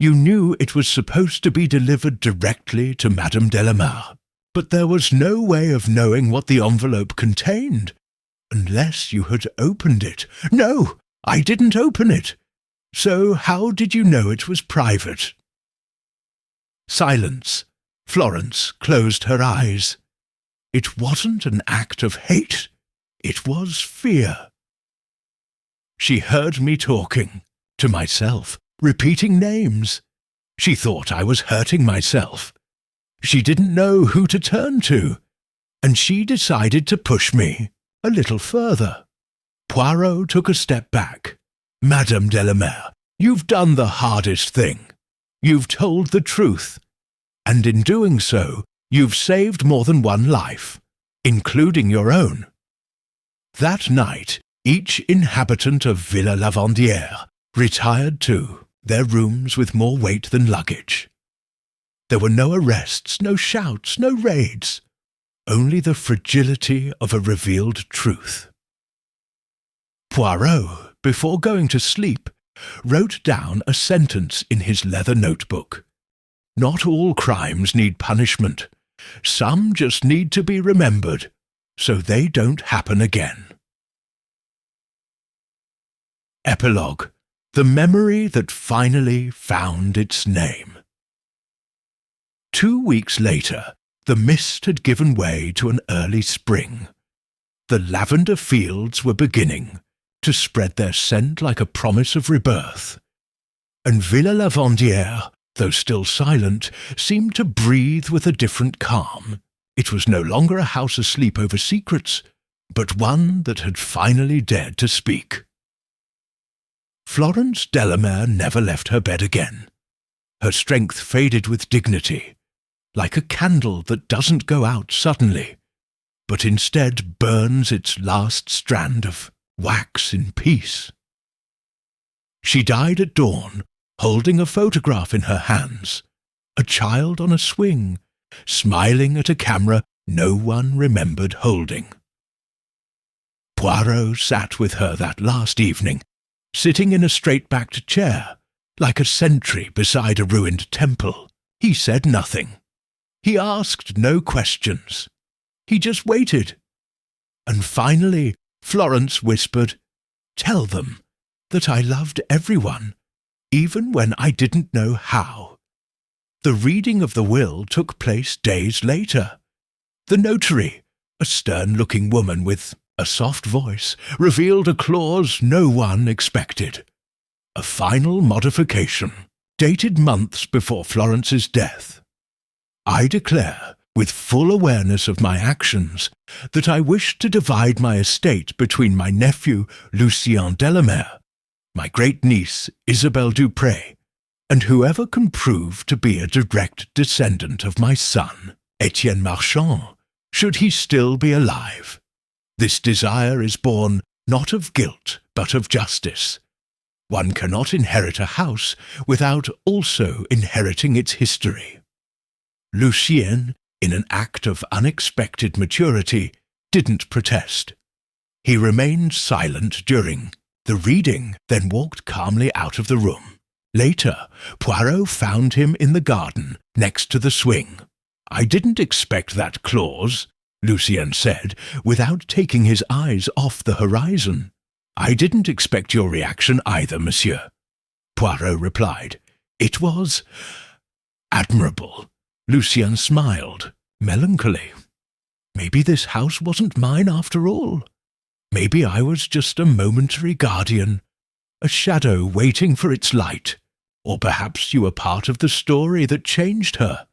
You knew it was supposed to be delivered directly to Madame Delamare, but there was no way of knowing what the envelope contained, unless you had opened it. No, I didn't open it. So how did you know it was private? Silence. Florence closed her eyes. It wasn't an act of hate. It was fear. She heard me talking, to myself, repeating names. She thought I was hurting myself. She didn't know who to turn to, and she decided to push me a little further. Poirot took a step back. Madame Delamare, you've done the hardest thing. You've told the truth, and in doing so, you've saved more than one life, including your own. That night, each inhabitant of Villa Lavandière retired to their rooms with more weight than luggage. There were no arrests, no shouts, no raids, only the fragility of a revealed truth. Poirot, before going to sleep, wrote down a sentence in his leather notebook. Not all crimes need punishment. Some just need to be remembered, so they don't happen again. Epilogue. The memory that finally found its name. 2 weeks later, the mist had given way to an early spring. The lavender fields were beginning to spread their scent like a promise of rebirth. And Villa Lavandière, though still silent, seemed to breathe with a different calm. It was no longer a house asleep over secrets, but one that had finally dared to speak. Florence Delamare never left her bed again. Her strength faded with dignity, like a candle that doesn't go out suddenly, but instead burns its last strand of wax in peace. She died at dawn, holding a photograph in her hands, a child on a swing, smiling at a camera no one remembered holding. Poirot sat with her that last evening, sitting in a straight-backed chair, like a sentry beside a ruined temple. He said nothing. He asked no questions. He just waited. And finally, Florence whispered, "Tell them that I loved everyone, even when I didn't know how." The reading of the will took place days later. The notary, a stern-looking woman with a soft voice, revealed a clause no one expected. A final modification, dated months before Florence's death. I declare, with full awareness of my actions, that I wish to divide my estate between my nephew, Lucien Delamare, my great-niece, Isabelle Dupré, and whoever can prove to be a direct descendant of my son, Etienne Marchand, should he still be alive. This desire is born not of guilt, but of justice. One cannot inherit a house without also inheriting its history. Lucien, in an act of unexpected maturity, didn't protest. He remained silent during the reading, then walked calmly out of the room. Later, Poirot found him in the garden, next to the swing. I didn't expect that clause, Lucien said, without taking his eyes off the horizon. "I didn't expect your reaction either, monsieur," Poirot replied. "It was admirable." Lucien smiled, melancholy. Maybe this house wasn't mine after all. Maybe I was just a momentary guardian, a shadow waiting for its light. Or perhaps you were part of the story that changed her,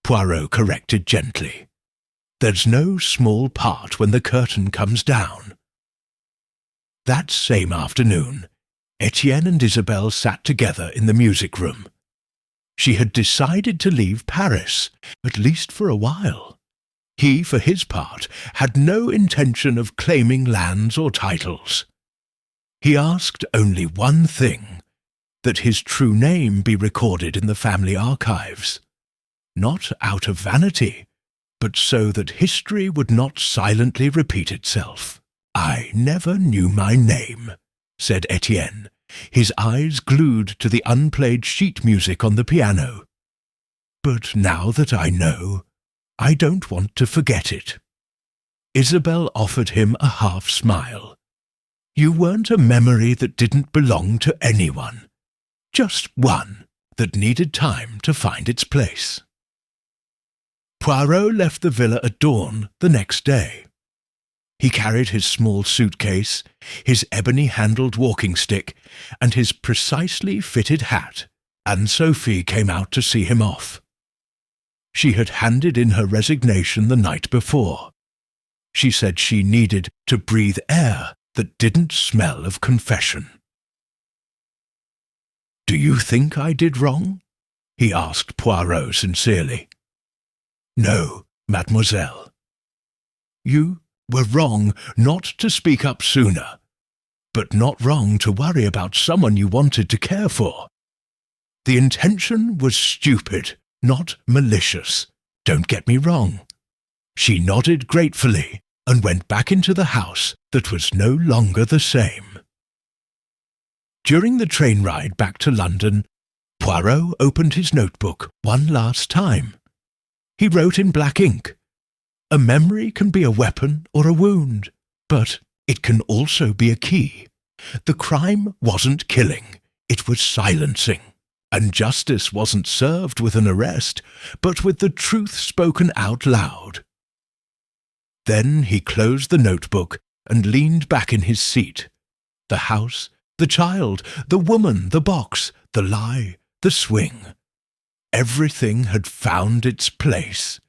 Poirot corrected gently. There's no small part when the curtain comes down. That same afternoon, Etienne and Isabelle sat together in the music room. She had decided to leave Paris, at least for a while. He, for his part, had no intention of claiming lands or titles. He asked only one thing, that his true name be recorded in the family archives. Not out of vanity, but so that history would not silently repeat itself. "I never knew my name," said Etienne, his eyes glued to the unplayed sheet music on the piano. "But now that I know, I don't want to forget it." Isabelle offered him a half-smile. "You weren't a memory that didn't belong to anyone. Just one that needed time to find its place." Poirot left the villa at dawn the next day. He carried his small suitcase, his ebony-handled walking stick, and his precisely fitted hat, and Sophie came out to see him off. She had handed in her resignation the night before. She said she needed to breathe air that didn't smell of confession. "Do you think I did wrong?" he asked Poirot sincerely. "No, mademoiselle. You were wrong not to speak up sooner, but not wrong to worry about someone you wanted to care for. The intention was stupid, not malicious. Don't get me wrong." She nodded gratefully and went back into the house that was no longer the same. During the train ride back to London, Poirot opened his notebook one last time. He wrote in black ink, "A memory can be a weapon or a wound, but it can also be a key. The crime wasn't killing, it was silencing. And justice wasn't served with an arrest, but with the truth spoken out loud." Then he closed the notebook and leaned back in his seat. The house, the child, the woman, the box, the lie, the swing. Everything had found its place,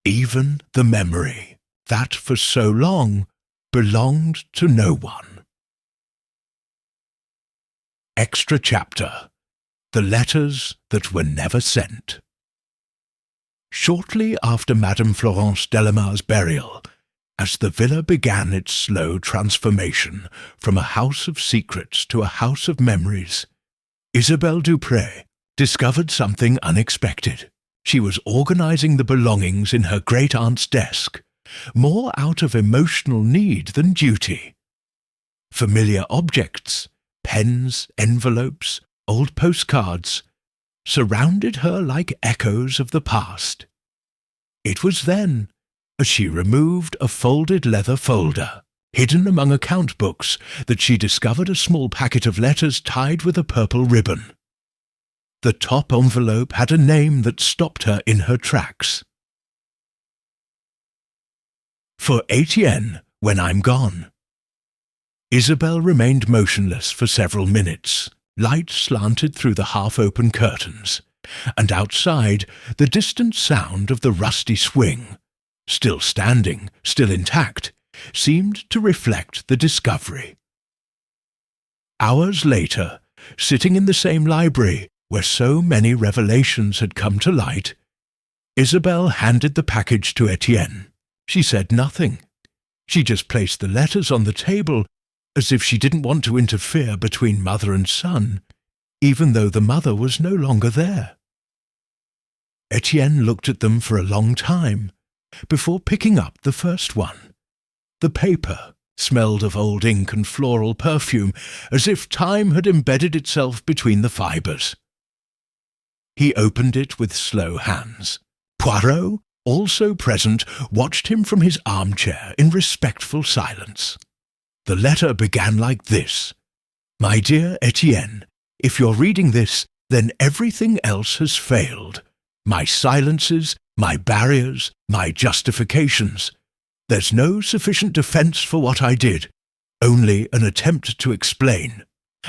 even the memory that for so long belonged to no one. Extra chapter: The letters that were never sent. Shortly after Madame Florence Delamar's burial, as the villa began its slow transformation from a house of secrets to a house of memories, Isabelle Dupré discovered something unexpected. She was organizing the belongings in her great-aunt's desk, more out of emotional need than duty. Familiar objects, pens, envelopes, old postcards, surrounded her like echoes of the past. It was then, as she removed a folded leather folder, hidden among account books, that she discovered a small packet of letters tied with a purple ribbon. The top envelope had a name that stopped her in her tracks. "For Etienne, when I'm gone." Isabelle remained motionless for several minutes. Light slanted through the half-open curtains, and outside the distant sound of the rusty swing, still standing, still intact, seemed to reflect the discovery. Hours later, sitting in the same library where so many revelations had come to light, Isabelle handed the package to Etienne. She said nothing. She just placed the letters on the table as if she didn't want to interfere between mother and son, even though the mother was no longer there. Etienne looked at them for a long time, before picking up the first one. The paper smelled of old ink and floral perfume, as if time had embedded itself between the fibres. He opened it with slow hands. "Poirot, also present, watched him from his armchair in respectful silence. The letter began like this: "My dear Etienne, if you're reading this, then everything else has failed. My silences, my barriers, my justifications. There's no sufficient defense for what I did, only an attempt to explain."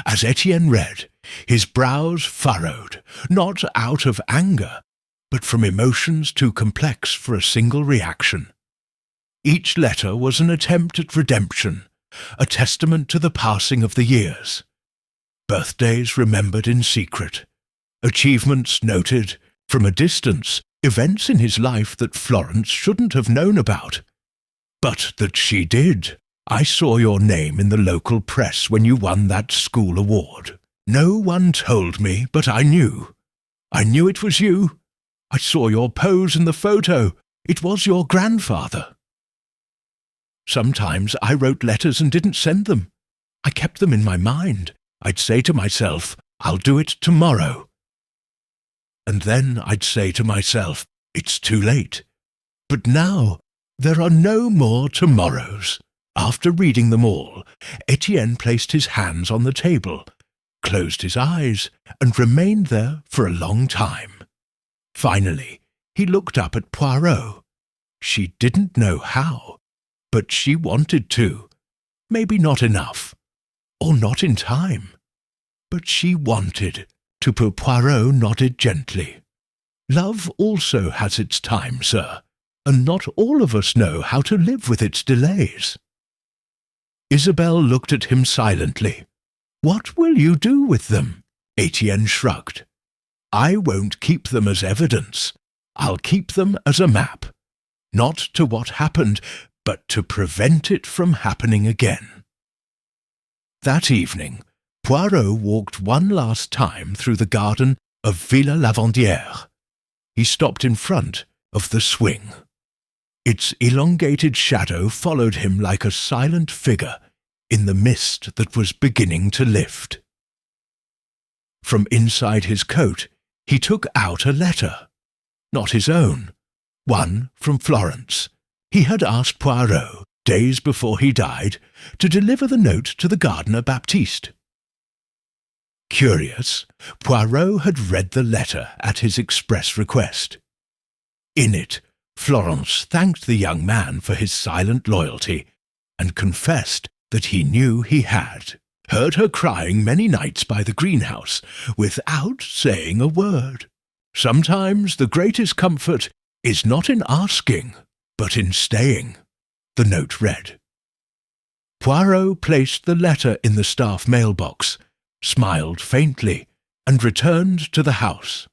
As Etienne read, his brows furrowed, not out of anger, but from emotions too complex for a single reaction. Each letter was an attempt at redemption, a testament to the passing of the years. Birthdays remembered in secret, achievements noted from a distance, events in his life that Florence shouldn't have known about, but that she did. "I saw your name in the local press when you won that school award. No one told me, but I knew. I knew it was you. I saw your pose in the photo. It was your grandfather." Sometimes I wrote letters and didn't send them. I kept them in my mind. I'd say to myself, "I'll do it tomorrow." And then I'd say to myself, "It's too late." But now there are no more tomorrows. After reading them all, Etienne placed his hands on the table, closed his eyes, and remained there for a long time. Finally, he looked up at Poirot. She didn't know how, but she wanted to. Maybe not enough, or not in time. But she wanted. To Poirot nodded gently. "Love also has its time, sir, and not all of us know how to live with its delays." Isabelle looked at him silently. "What will you do with them?" Etienne shrugged. "I won't keep them as evidence. I'll keep them as a map. Not to what happened, but to prevent it from happening again." That evening, Poirot walked one last time through the garden of Villa Lavandière. He stopped in front of the swing. Its elongated shadow followed him like a silent figure in the mist that was beginning to lift. From inside his coat, he took out a letter. Not his own. One from Florence. He had asked Poirot, days before he died, to deliver the note to the gardener Baptiste. Curious, Poirot had read the letter at his express request. In it, Florence thanked the young man for his silent loyalty, and confessed that he knew he had heard her crying many nights by the greenhouse, without saying a word. Sometimes the greatest comfort is not in asking, but in staying, the note read. Poirot placed the letter in the staff mailbox, smiled faintly, and returned to the house.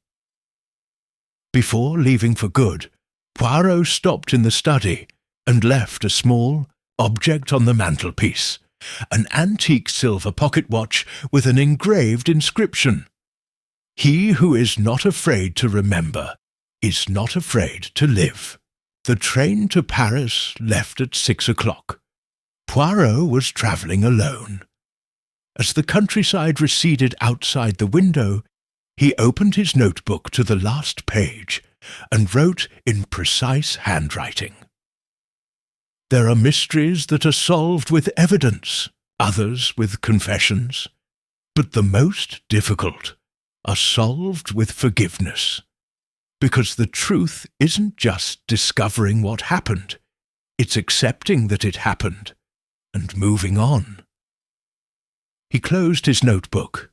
Before leaving for good, Poirot stopped in the study and left a small object on the mantelpiece, an antique silver pocket watch with an engraved inscription: "He who is not afraid to remember is not afraid to live." The train to Paris left at 6 o'clock. Poirot was travelling alone. As the countryside receded outside the window, he opened his notebook to the last page and wrote in precise handwriting. "There are mysteries that are solved with evidence, others with confessions, but the most difficult are solved with forgiveness, because the truth isn't just discovering what happened, it's accepting that it happened and moving on." He closed his notebook.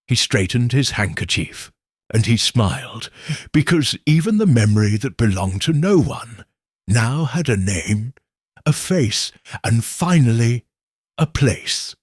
He straightened his handkerchief, and he smiled, because even the memory that belonged to no one now had a name, a face, and finally, a place.